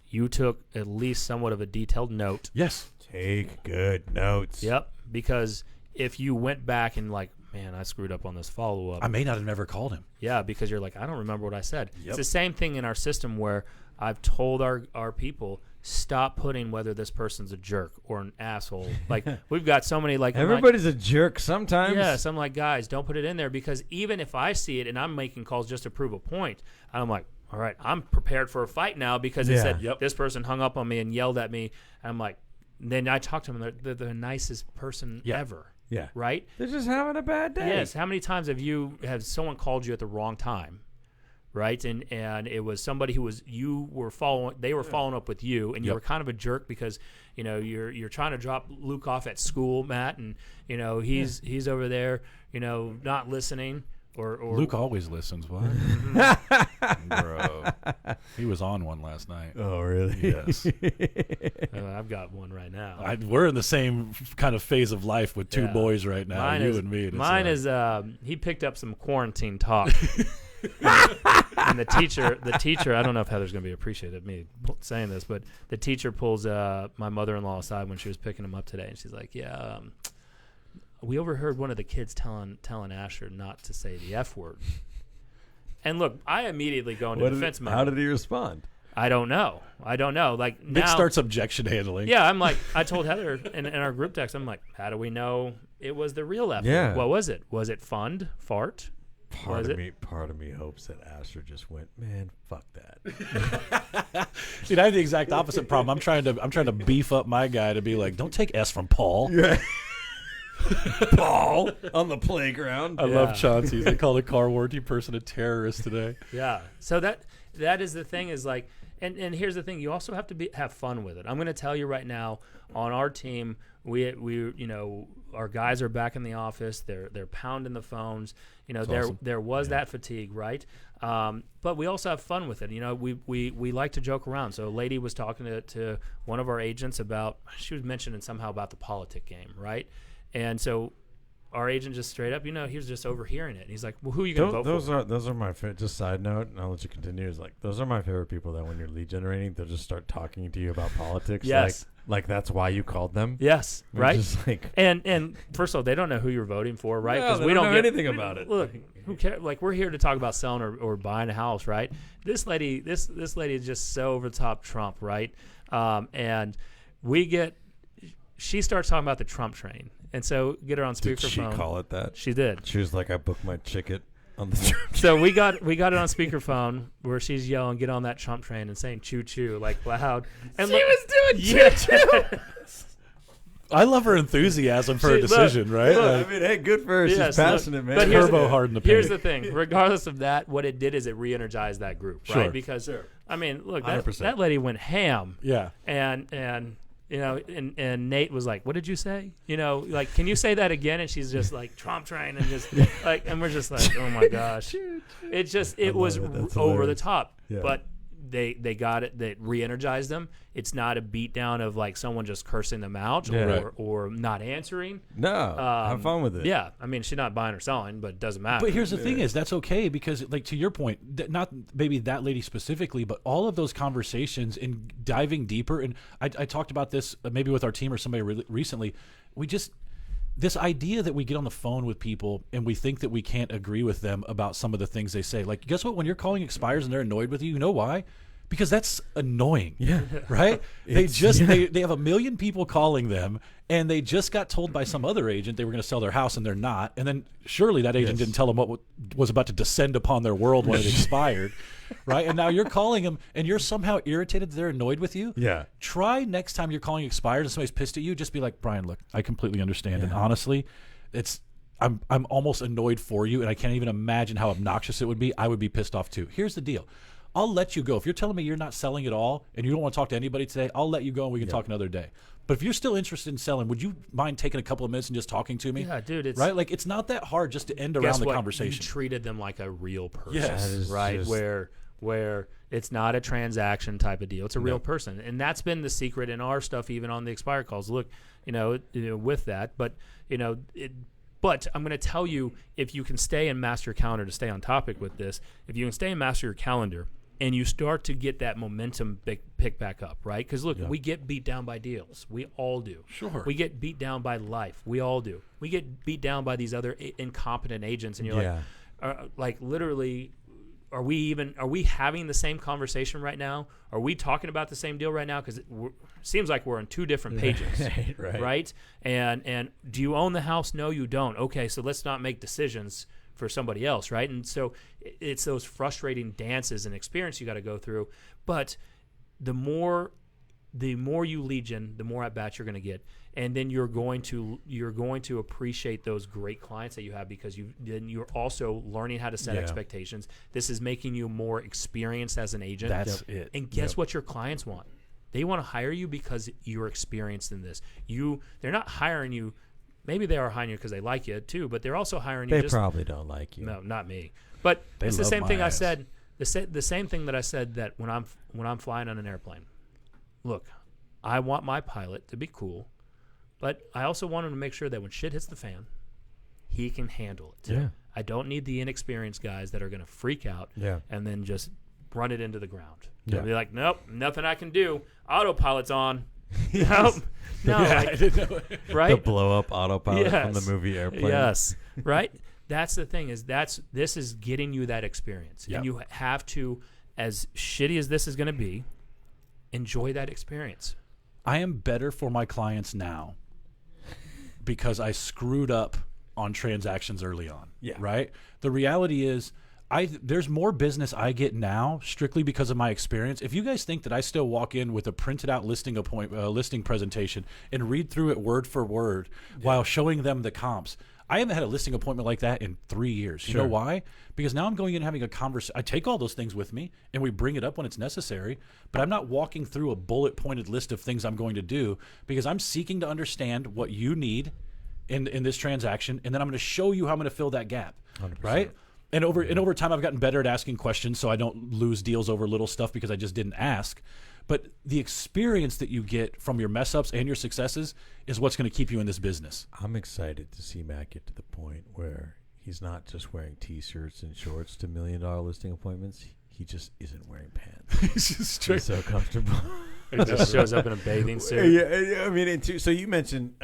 You took at least somewhat of a detailed note. Yes. Take good notes. Yep. Because if you went back and like, man, I screwed up on this follow-up. I may not have never called him. Yeah, because you're like, I don't remember what I said. Yep. It's the same thing in our system where I've told our people, stop putting whether this person's a jerk or an asshole. Like, we've got so many, like, Everybody's a jerk sometimes. yes, I'm like, guys, don't put it in there, because even if I see it and I'm making calls just to prove a point, I'm like, all right, I'm prepared for a fight now, because it said this person hung up on me and yelled at me. And I'm like, then I talked to them, they're the nicest person ever. Yeah. Right? They're just having a bad day. Yes. How many times have someone called you at the wrong time, right? And it was somebody who they were following up with you, and you were kind of a jerk because you're trying to drop Luke off at school, Matt, and he's over there not listening. or Luke always listens. What? Bro, he was on one last night. Oh, really? Yes. I've got one right now. We're in the same kind of phase of life with two Yeah. boys right now. Mine you is, and me. Mine is he picked up some quarantine talk. And the teacher, I don't know if Heather's going to be appreciative of me saying this, but the teacher pulls my mother-in-law aside when she was picking him up today, and she's like, "Yeah, we overheard one of the kids telling Asher not to say the F word." And look, I immediately go into defense mode. How did he respond? I don't know. Like Nick now, starts objection handling. yeah, I'm like, I told Heather in our group text, I'm like, how do we know it was the real F word? Yeah. What was it? Was it fund, fart? Part of me hopes that Asher just went, man, fuck that. Dude, I have the exact opposite problem. I'm trying to beef up my guy to be like, don't take S from Paul. Yeah. Paul on the playground. I love Chauncey's. They called a car warranty person a terrorist today. Yeah. So that is the thing is like, and here's the thing, you also have to have fun with it. I'm going to tell you right now, on our team, we our guys are back in the office. They're pounding the phones. There was that fatigue, right? But we also have fun with it. We like to joke around. So a lady was talking to one of our agents about, she was mentioning somehow about the politic game, right? And so our agent just straight up, he was just overhearing it. And he's like, well, who are you going to vote for? Those are my favorite. Just side note, and I'll let you continue. Is like, those are my favorite people that when you're lead generating, they'll just start talking to you about politics. Yes. Like that's why you called them. Yes, Which right. is like, And first of all, they don't know who you're voting for, right? No, they we don't don't know get anything about it. Look, who cares? Like, we're here to talk about selling or buying a house, right? This lady is just so over the top Trump, right? And she starts talking about the Trump train, and so get her on speakerphone. did she call it that? She did. She was like, I booked my ticket on the Trump. So we got it on speakerphone where she's yelling, "Get on that Trump train," and saying "choo choo" like loud. And She was doing choo-choo. I love her enthusiasm for a decision, right? I mean, hey, good for her. Yes, She's passionate, man. but here's Turbo hard in the paint. Here's the thing. Regardless of that, what it did is it re-energized that group, Sure. right? Because I mean, look, 100%. that lady went ham. Yeah. And and Nate was like, "What did you say? Like, can you say that again?" And she's just like, "Trump train," and just like, and we're just like, "Oh my gosh!" It was That's over the hilarious. top. Yeah. But they got it. They re-energized them. It's not a beatdown of like someone just cursing them out Yeah. or not answering. No, have fun with it. Yeah, I mean, she's not buying or selling, but it doesn't matter. But here's the thing is that's okay because, like, to your point, not maybe that lady specifically, but all of those conversations and diving deeper. And I talked about this maybe with our team or somebody recently. This idea that we get on the phone with people and we think that we can't agree with them about some of the things they say. Like, guess what? When you're calling expires and they're annoyed with you, you know why? Because that's annoying. Yeah. Right? They have a million people calling them, and they just got told by some other agent they were going to sell their house, and they're not. And then surely that agent didn't tell them what was about to descend upon their world when it expired. Right? And now you're calling them, and you're somehow irritated that they're annoyed with you. Yeah. Try next time you're calling expired and somebody's pissed at you, just be like, Brian, look, I completely understand. And honestly, I'm almost annoyed for you, and I can't even imagine how obnoxious it would be. I would be pissed off too. Here's the deal. I'll let you go. If you're telling me you're not selling at all and you don't want to talk to anybody today, I'll let you go and we can talk another day. But if you're still interested in selling, would you mind taking a couple of minutes and just talking to me? Yeah, dude. It's right? Like, it's not that hard just to end guess around the what? conversation. You treated them like a real person, Yes. right? Just- Where it's not a transaction type of deal. It's a real person. And that's been the secret in our stuff, even on the expired calls. Look, with that, but But I'm going to tell you, if you can stay and master your calendar, to stay on topic with this, if you can stay and master your calendar and you start to get that momentum pick back up, right? Because, look, we get beat down by deals. We all do. Sure. We get beat down by life. We all do. We get beat down by these other incompetent agents. And you're like literally, are we having the same conversation right now? Are we talking about the same deal right now? Because it seems like we're on two different pages, right? And do you own the house? No, you don't. Okay, so let's not make decisions for somebody else, right? And so it's those frustrating dances and experience you got to go through. But the more you lead gen, the more at bats you're going to get, and then you're going to appreciate those great clients that you have, because you're also learning how to set expectations. This is making you more experienced as an agent. That's it. And guess what your clients want? They want to hire you because you're experienced in this. They're not hiring you maybe they are hiring you because they like you too, but they're also hiring you. They just, probably don't like you. No, not me. But They it's the love same my thing I ass. said. The same thing that I said that when I'm flying on an airplane. Look, I want my pilot to be cool, but I also want him to make sure that when shit hits the fan, he can handle it. Yeah. I don't need the inexperienced guys that are going to freak out Yeah. and then just run it into the ground. Yeah. They'll be like, nope, nothing I can do. Autopilot's on. Nope. No, Yeah, like, I didn't know. The right? blow up autopilot from the Yes. movie Airplane. Yes, right? That's the thing this is getting you that experience. Yep. And you have to, as shitty as this is going to be, enjoy that experience. I am better for my clients now because I screwed up on transactions early on. Yeah. Right? The reality is there's more business I get now strictly because of my experience. If you guys think that I still walk in with a printed out listing presentation and read through it word for word while showing them the comps, I haven't had a listing appointment like that in 3 years. You know why? Because now I'm going in and having a conversation. I take all those things with me and we bring it up when it's necessary, but I'm not walking through a bullet pointed list of things I'm going to do because I'm seeking to understand what you need in this transaction, and then I'm going to show you how I'm going to fill that gap. 100%. Right? And over time, I've gotten better at asking questions, so I don't lose deals over little stuff because I just didn't ask. But the experience that you get from your mess ups and your successes is what's going to keep you in this business. I'm excited to see Matt get to the point where he's not just wearing T-shirts and shorts to $1 million listing appointments. He just isn't wearing pants. It's just straight. He's so comfortable. It just shows up in a bathing suit. Yeah, I mean, so you mentioned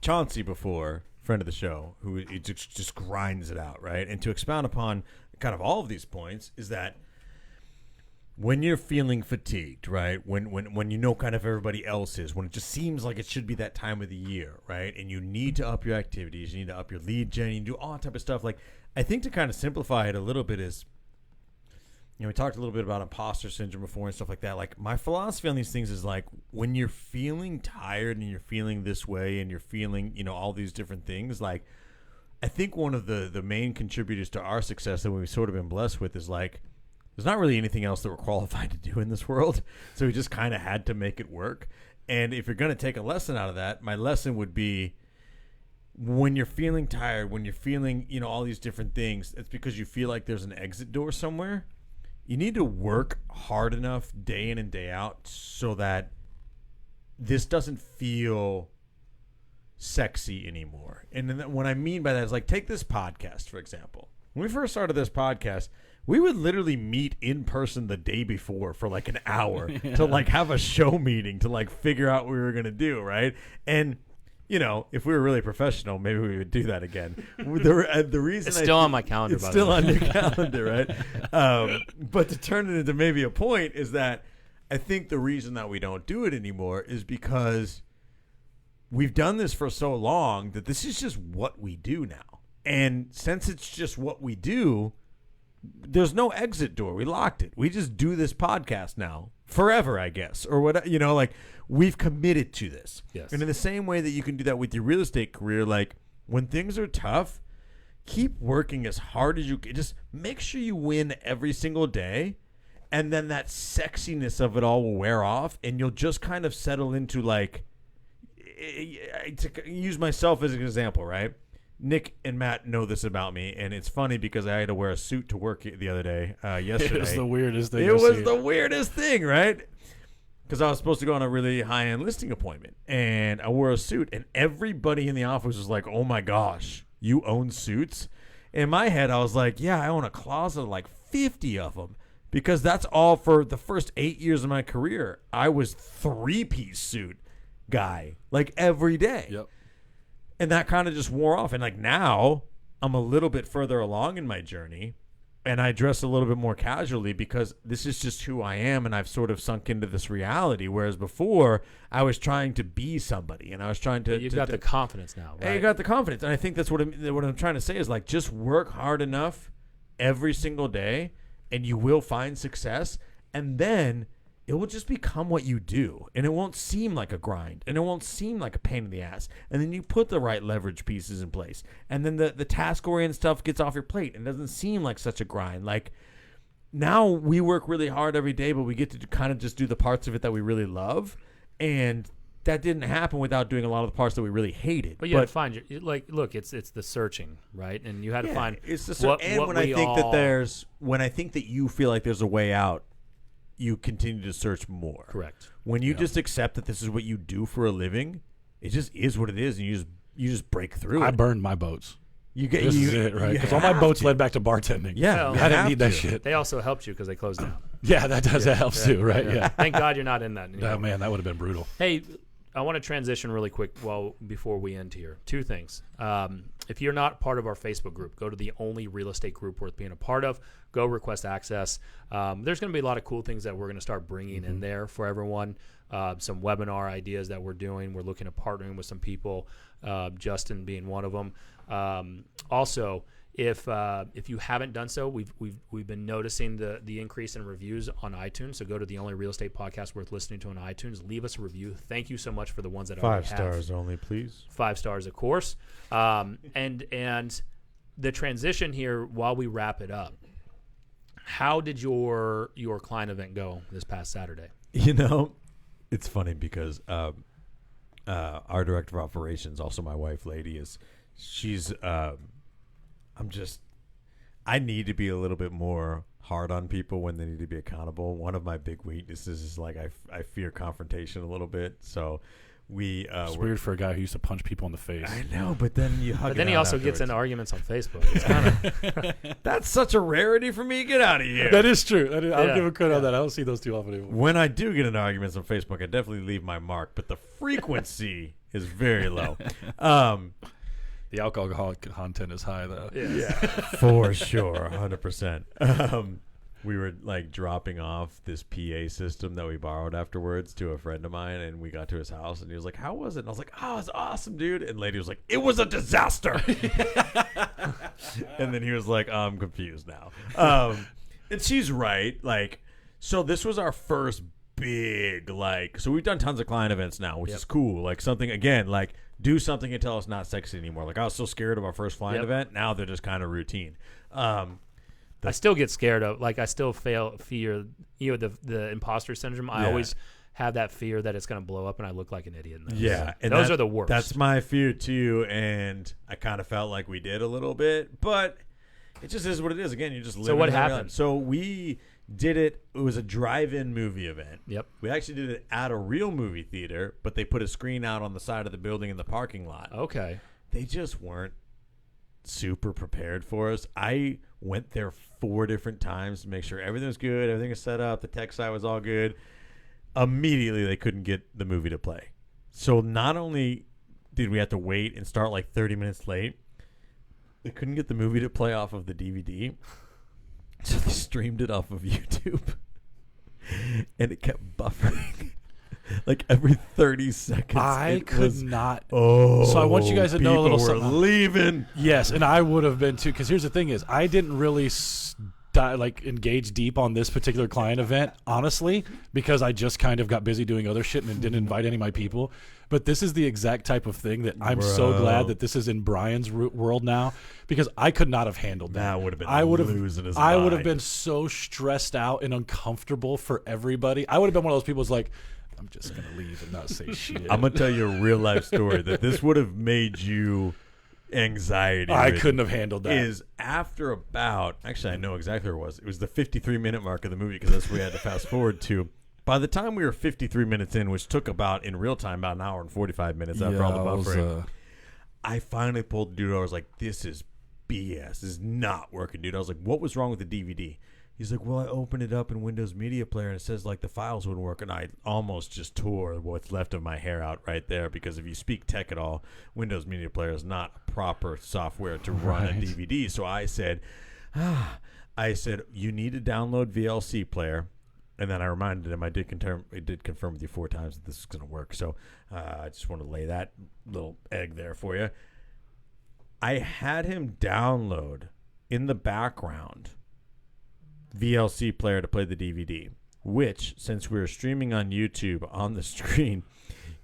Chauncey before, friend of the show, who he just grinds it out, right? And to expound upon kind of all of these points is that when you're feeling fatigued, right? When you know kind of everybody else is, when it just seems like it should be that time of the year, right? And you need to up your activities, you need to up your lead gen, you do all that type of stuff. Like, I think to kind of simplify it a little bit is, you know, we talked a little bit about imposter syndrome before and stuff like that. Like, my philosophy on these things is like, when you're feeling tired and you're feeling this way and you're feeling, you know, all these different things, like, I think one of the main contributors to our success that we've sort of been blessed with is like, there's not really anything else that we're qualified to do in this world. So we just kind of had to make it work. And if you're going to take a lesson out of that, my lesson would be, when you're feeling tired, when you're feeling, you know, all these different things, it's because you feel like there's an exit door somewhere. You need to work hard enough day in and day out so that this doesn't feel sexy anymore. And then what I mean by that is, like, take this podcast, for example. When we first started this podcast, we would literally meet in person the day before for like an hour to like have a show meeting to like figure out what we were going to do, right? And, you know, if we were really professional, maybe we would do that again. The reason It's still on my calendar, it's by still the way. on your calendar, right? But to turn it into maybe a point is that I think the reason that we don't do it anymore is because we've done this for so long that this is just what we do now. And since it's just what we do, there's no exit door. We locked it. We just do this podcast now forever, I guess, or what, you know, like, we've committed to this. Yes. And in the same way that you can do that with your real estate career, like, when things are tough, keep working as hard as you can. Just make sure you win every single day. And then that sexiness of it all will wear off, and you'll just kind of settle into, like, to use myself as an example, right? Nick and Matt know this about me, and it's funny because I had to wear a suit to work the other day, yesterday. It was the weirdest thing. It was the weirdest thing, right? Because I was supposed to go on a really high-end listing appointment, and I wore a suit, and everybody in the office was like, oh my gosh, you own suits? In my head, I was like, yeah, I own a closet of like 50 of them, because that's all for the first 8 years of my career. I was 3-piece suit guy, like, every day. Yep. And that kind of just wore off. And like, now I'm a little bit further along in my journey, and I dress a little bit more casually because this is just who I am, and I've sort of sunk into this reality. Whereas before, I was trying to be somebody, and I was trying to. You've got the confidence now, right? And you got the confidence, and I think that's what I'm trying to say is, like, just work hard enough every single day, and you will find success, and then it will just become what you do, and it won't seem like a grind, and it won't seem like a pain in the ass. And then you put the right leverage pieces in place, and then the task-oriented stuff gets off your plate and doesn't seem like such a grind. Like, now we work really hard every day, but we get to kind of just do the parts of it that we really love, and that didn't happen without doing a lot of the parts that we really hated. But you had to find look, it's the searching, right? And you had to find it's the what when I think that you feel like there's a way out, you continue to search more. Correct. When you just accept that this is what you do for a living, it just is what it is, and you just break through. I burned my boats. This is it, right? Because all my boats led back to bartending. Yeah, well, I didn't need that shit. They also helped you because they closed down. Yeah, that helps too, right? Yeah. Thank God you're not in that anymore. Oh man, that would have been brutal. Hey, I want to transition really quick before we end here. Two things. If you're not part of our Facebook group, go to the only real estate group worth being a part of. Go request access. There's going to be a lot of cool things that we're going to start bringing in there for everyone. Some webinar ideas that we're doing. We're looking at partnering with some people, Justin being one of them. Also, if you haven't done so, we've been noticing the increase in reviews on iTunes. So go to the only real estate podcast worth listening to on iTunes. Leave us a review. Thank you so much for the ones that already have. 5 stars only, please. 5 stars, of course. And the transition here, while we wrap it up, how did your client event go this past Saturday? It's funny because our director of operations, also my wife, Lady, she's I need to be a little bit more hard on people when they need to be accountable. One of my big weaknesses is like I fear confrontation a little bit. So it's weird for a guy who used to punch people in the face. I know, but then you hug. But then he also gets into arguments on Facebook. It's kinda That's such a rarity for me. Get out of here. That is true. I'll give a credit on that. I don't see those too often anymore. When I do get into arguments on Facebook, I definitely leave my mark, but the frequency is very low. The alcohol content is high, though. yeah. For sure, 100%. We were like dropping off this PA system that we borrowed afterwards to a friend of mine, and we got to his house, and he was like, "How was it?" And I was like, "Oh, it's awesome, dude." And Lady was like, "It was a disaster." And then he was like, "I'm confused now." And she's right. Like, so this was our first big so we've done tons of client events now, which is cool. Like something again, like do something until it's not sexy anymore. Like I was so scared of our first client event. Now they're just kind of routine. I still get scared of, I still fear, the imposter syndrome. I always have that fear that it's going to blow up and I look like an idiot. Yeah. And those are the worst. That's my fear too. And I kind of felt like we did a little bit, but it just is what it is. Again, you just live. So what happened? So we did it. It was a drive-in movie event. Yep. We actually did it at a real movie theater, but they put a screen out on the side of the building in the parking lot. Okay. They just weren't super prepared for us. I went there 4 different times to make sure everything was good, everything was set up, the tech side was all good. Immediately they couldn't get the movie to play. So not only did we have to wait and start like 30 minutes late, they couldn't get the movie to play off of the DVD. So they streamed it off of YouTube. And it kept buffering. Like every 30 seconds. I could not. Oh, so I want you guys to know a little something. People were leaving. Yes, and I would have been too. Because here's the thing: is I didn't really engage deep on this particular client event, honestly, because I just kind of got busy doing other shit and didn't invite any of my people. But this is the exact type of thing that I'm so glad that this is in Brian's world now, because I could not have handled that. That would have been losing his mind. I would have been so stressed out and uncomfortable for everybody. I would have been one of those people who's like, I'm just going to leave and not say shit. I'm going to tell you a real life story that this would have made you anxiety. I couldn't have handled that. Is after actually I know exactly where it was. It was the 53-minute mark of the movie, because that's what we had to fast forward to. By the time we were 53 minutes in, which took in real time, about an hour and 45 minutes after all the buffering, I finally pulled the dude. I was like, this is BS. This is not working, dude. I was like, what was wrong with the DVD? He's like, well, I opened it up in Windows Media Player, and it says, like, the files wouldn't work. And I almost just tore what's left of my hair out right there, because if you speak tech at all, Windows Media Player is not proper software to run a DVD. So I said, you need to download VLC Player. And then I reminded him, I did confirm with you 4 times that this is going to work. So I just want to lay that little egg there for you. I had him download in the background VLC Player to play the DVD, which, since we were streaming on YouTube on the screen,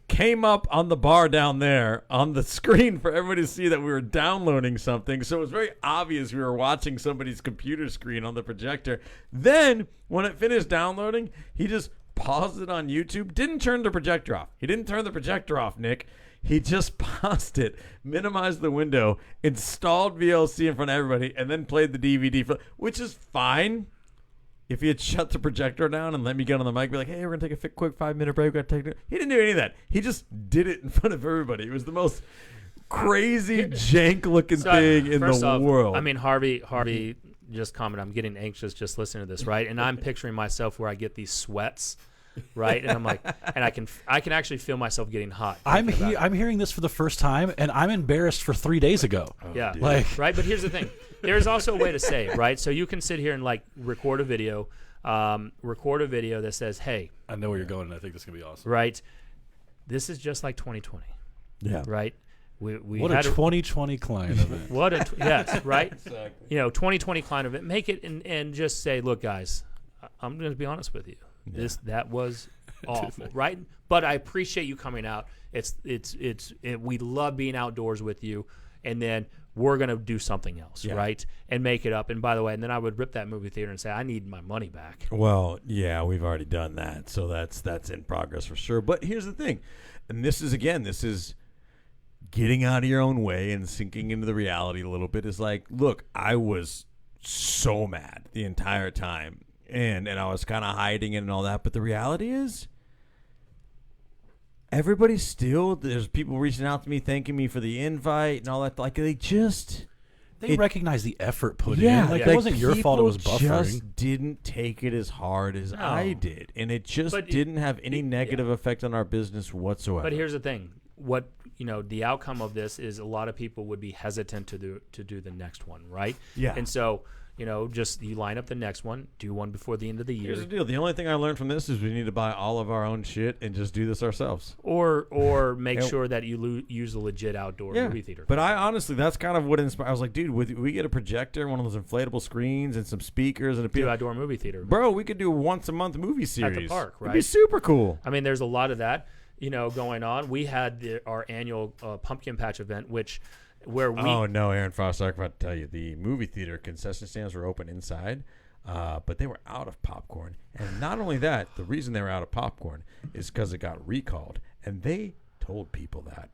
came up on the bar down there on the screen for everybody to see that we were downloading something. So it was very obvious we were watching somebody's computer screen on the projector. Then, when it finished downloading, he just paused it on YouTube, didn't turn the projector off. He didn't turn the projector off, Nick. He just paused it, minimized the window, installed VLC in front of everybody, and then played the DVD, which is fine. If he had shut the projector down and let me get on the mic and be like, hey, we're going to take a quick 5-minute break. He didn't do any of that. He just did it in front of everybody. It was the most crazy, jank-looking thing in the world. I mean, Harvey just commented, I'm getting anxious just listening to this, right? And I'm picturing myself where I get these sweats, right? And I'm like, and I can actually feel myself getting hot. I'm hearing this for the first time, and I'm embarrassed for 3 days ago. Yeah, like right. But here's the thing: there's also a way to say it, right? So you can sit here and like record a video that says, "Hey, I know where you're going, and I think this is gonna be awesome." Right? This is just like 2020. Yeah. Right. We what had a 2020 client event. What a yes, right? Exactly. 2020 client event. Make it and just say, look, guys, I'm going to be honest with you. Yeah. That was awful, right? But I appreciate you coming out. We love being outdoors with you, and then we're going to do something else, right? And make it up. And by the way, and then I would rip that movie theater and say, I need my money back. Well, yeah, we've already done that, so that's in progress for sure. But here's the thing, and this is getting out of your own way and sinking into the reality a little bit. Is like, look, I was so mad the entire time, and I was kind of hiding it and all that. But the reality is, everybody still, there's people reaching out to me, thanking me for the invite and all that. Like, they recognize the effort put in. Like, it wasn't your fault. It was buffering. Just didn't take it as hard as I did, and it just didn't have any negative effect on our business whatsoever. But here's the thing: the outcome of this is a lot of people would be hesitant to do the next one, right? Yeah. And so, just you line up the next one, do one before the end of the year. Here's the deal. The only thing I learned from this is we need to buy all of our own shit and just do this ourselves. Or make sure that you use a legit outdoor movie theater. But I honestly, that's kind of what inspired. I was like, dude, we get a projector, one of those inflatable screens, and some speakers, and a outdoor movie theater. Bro, we could do a once a month movie series at the park, right? It'd be super cool. I mean, there's a lot of that. Going on. We had our annual pumpkin patch event, where we... Oh, no, Aaron Frost, I forgot to tell you. The movie theater concession stands were open inside, but they were out of popcorn. And not only that, the reason they were out of popcorn is because it got recalled. And they told people that.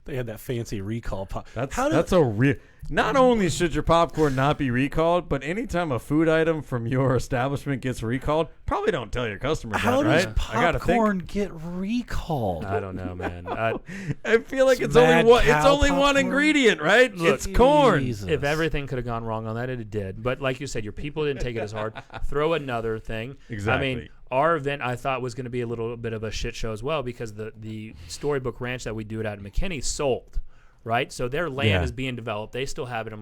They had that fancy recall pop. That's a real... Not only should your popcorn not be recalled, but anytime a food item from your establishment gets recalled, probably don't tell your customers How that, right? does popcorn get recalled? I don't know, man. I feel like it's only one ingredient, right? Look, it's corn. Jesus. If everything could have gone wrong on that, it did. But like you said, your people didn't take it as hard. Throw another thing. Exactly. I mean, our event I thought was going to be a little bit of a shit show as well, because the Storybook Ranch that we do it at McKinney sold. Right, so their land is being developed. They still have it.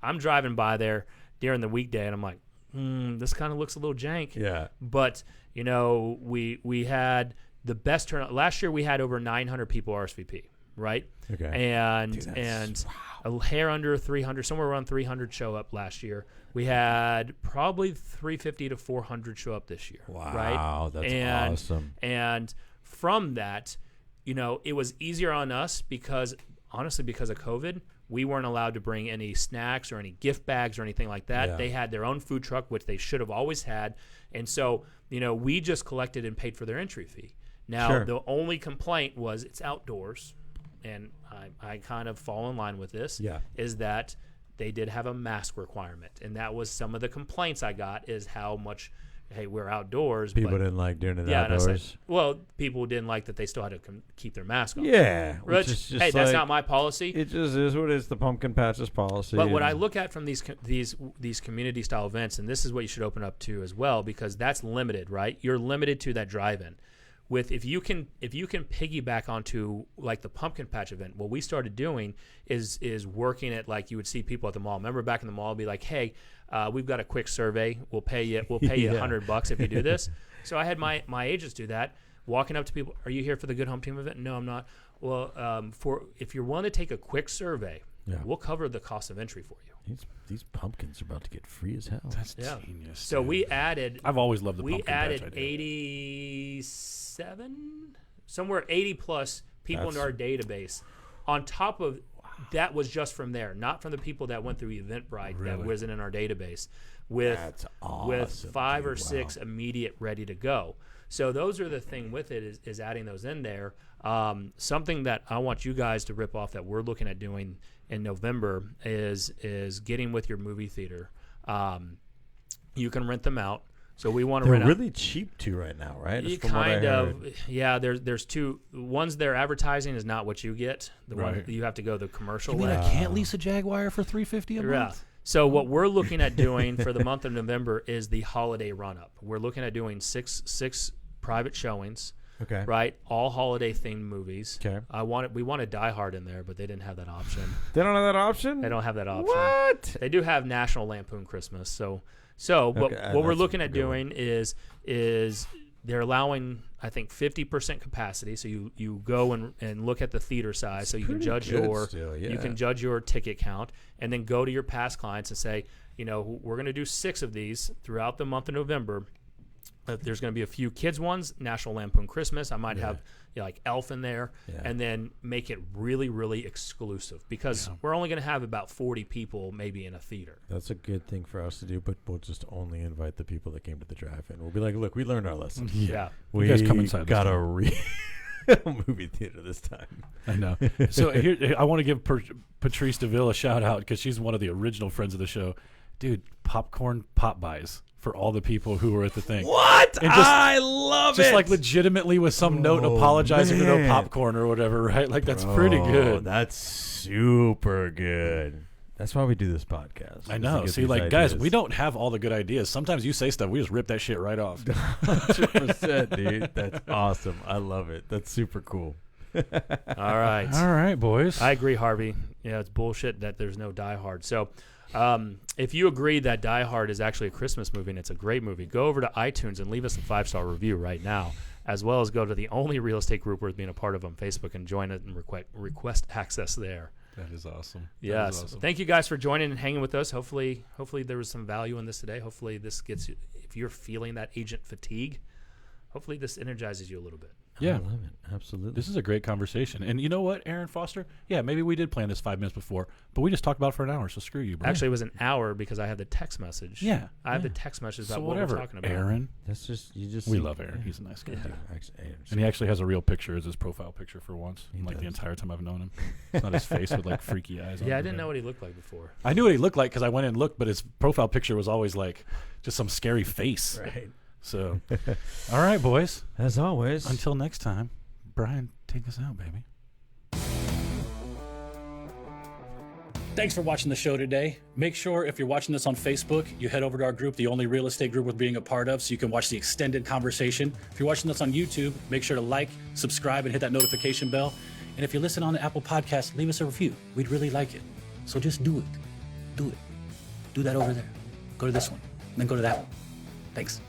I'm driving by there during the weekday, and I'm like, this kind of looks a little jank. Yeah. But we had the best turnout last year. We had over 900 people RSVP. Right. Okay. And a hair under 300, somewhere around 300 show up last year. We had probably 350 to 400 show up this year. Wow, right? that's awesome. And from that, it was easier on us because of COVID, we weren't allowed to bring any snacks or any gift bags or anything like that. Yeah. They had their own food truck, which they should have always had. And so, we just collected and paid for their entry fee. Now, the only complaint was it's outdoors, and I kind of fall in line with this, is that they did have a mask requirement. And that was some of the complaints I got, is how much... Hey, we're outdoors. People didn't like doing it outdoors. People didn't like that they still had to keep their mask on. Yeah. Hey, that's not my policy. It just is what it is. The Pumpkin Patches policy. But what I look at from these community style events, and this is what you should open up to as well, because that's limited, right? You're limited to that drive-in. If you can piggyback onto like the pumpkin patch event, what we started doing is working at, like, you would see people at the mall. Remember back in the mall, be like, hey, we've got a quick survey. We'll pay you $100 if you do this. So I had my agents do that, walking up to people. Are you here for the Good Home Team event? No, I'm not. Well, if you're willing to take a quick survey, we'll cover the cost of entry for you. These pumpkins are about to get free as hell. That's genius. So we added. I've always loved the pumpkin patch. We added 87, somewhere 80 plus people into our database, on top of that was just from there, not from the people that went through Eventbrite that Really? wasn't in our database. With That's awesome, with 5 dude. or 6 immediate ready to go. So those are the thing with it is adding those in there. Something that I want you guys to rip off that we're looking at doing in November is getting with your movie theater. You can rent them out. So we want to They're rent really cheap too right now, right? You Just from what I kind of, heard. yeah. There's two. Ones they're advertising is not what you get. The one Right. you have to go the commercial You mean way. I can't lease a Jaguar for $350 a Yeah. month? So what we're looking at doing for the month of November is the holiday run-up. We're looking at doing six private showings, Okay. right? All holiday themed movies. Okay. We wanted Die Hard in there, but they didn't have that option. They don't have that option? They don't have that option. What? They do have National Lampoon Christmas. So what Okay, we're that's looking a at good one. doing is they're allowing, I think, 50% capacity. So you go and look at the theater size, so you can pretty judge good still, you yeah. can judge your ticket count, and then go to your past clients and say, we're going to do 6 of these throughout the month of November. There's going to be a few kids ones, National Lampoon Christmas. I might have like Elf in there, Yeah. and then make it really, really exclusive because we're only going to have about 40 people maybe in a theater. That's a good thing for us to do, but we'll just only invite the people that came to the drive-in. We'll be like, look, we learned our lesson. Yeah. We guys come inside this got a time. real movie theater this time. I know. So here, I want to give Patrice DeVille a shout out because she's one of the original friends of the show. Dude, popcorn pop buys for all the people who were at the thing. What? And just- I love Just it. like legitimately with some note Oh, apologizing for no man. popcorn or whatever, right? Like that's pretty Oh, good. That's super good. That's why we do this podcast. I is to know. get See, these like, guys, ideas. we don't have all the good ideas. Sometimes you say stuff, we just rip that shit right off. 100%, dude. That's awesome. I love it. That's super cool. All right. All right, boys. I agree, Harvey. Yeah, it's bullshit that there's no Die Hard. So if you agree that Die Hard is actually a Christmas movie and it's a great movie, go over to iTunes and leave us a 5-star review right now, as well as go to the only real estate group worth being a part of on Facebook and join it and request access there. That is awesome. That Yes. is awesome. Thank you guys for joining and hanging with us. Hopefully there was some value in this today. Hopefully this gets you, if you're feeling that agent fatigue, hopefully this energizes you a little bit. Yeah. I love it. Absolutely. This is a great conversation. And you know what, Aaron Foster? Yeah, maybe we did plan this 5 minutes before, but we just talked about it for an hour, so screw you, bro. Actually, it was an hour because I had the text message. Yeah, I have the text message about so what whatever, we're talking about. Aaron. That's just you just. We see- love Aaron. He's a nice guy. Yeah. Actually, And he actually has a real picture as his profile picture for once. He Like the does. entire time I've known him. It's not his face with like freaky eyes on Yeah, I it. didn't know what he looked like before. I knew what he looked like because I went and looked, but his profile picture was always like just some scary face. Right. So, all right, boys. As always. Until next time, Brian, take us out, baby. Thanks for watching the show today. Make sure if you're watching this on Facebook, you head over to our group, the only real estate group worth being a part of, so you can watch the extended conversation. If you're watching this on YouTube, make sure to like, subscribe, and hit that notification bell. And if you listen on the Apple Podcast, leave us a review. We'd really like it. So just do it. Do it. Do that over there. Go to this one. And then go to that one. Thanks.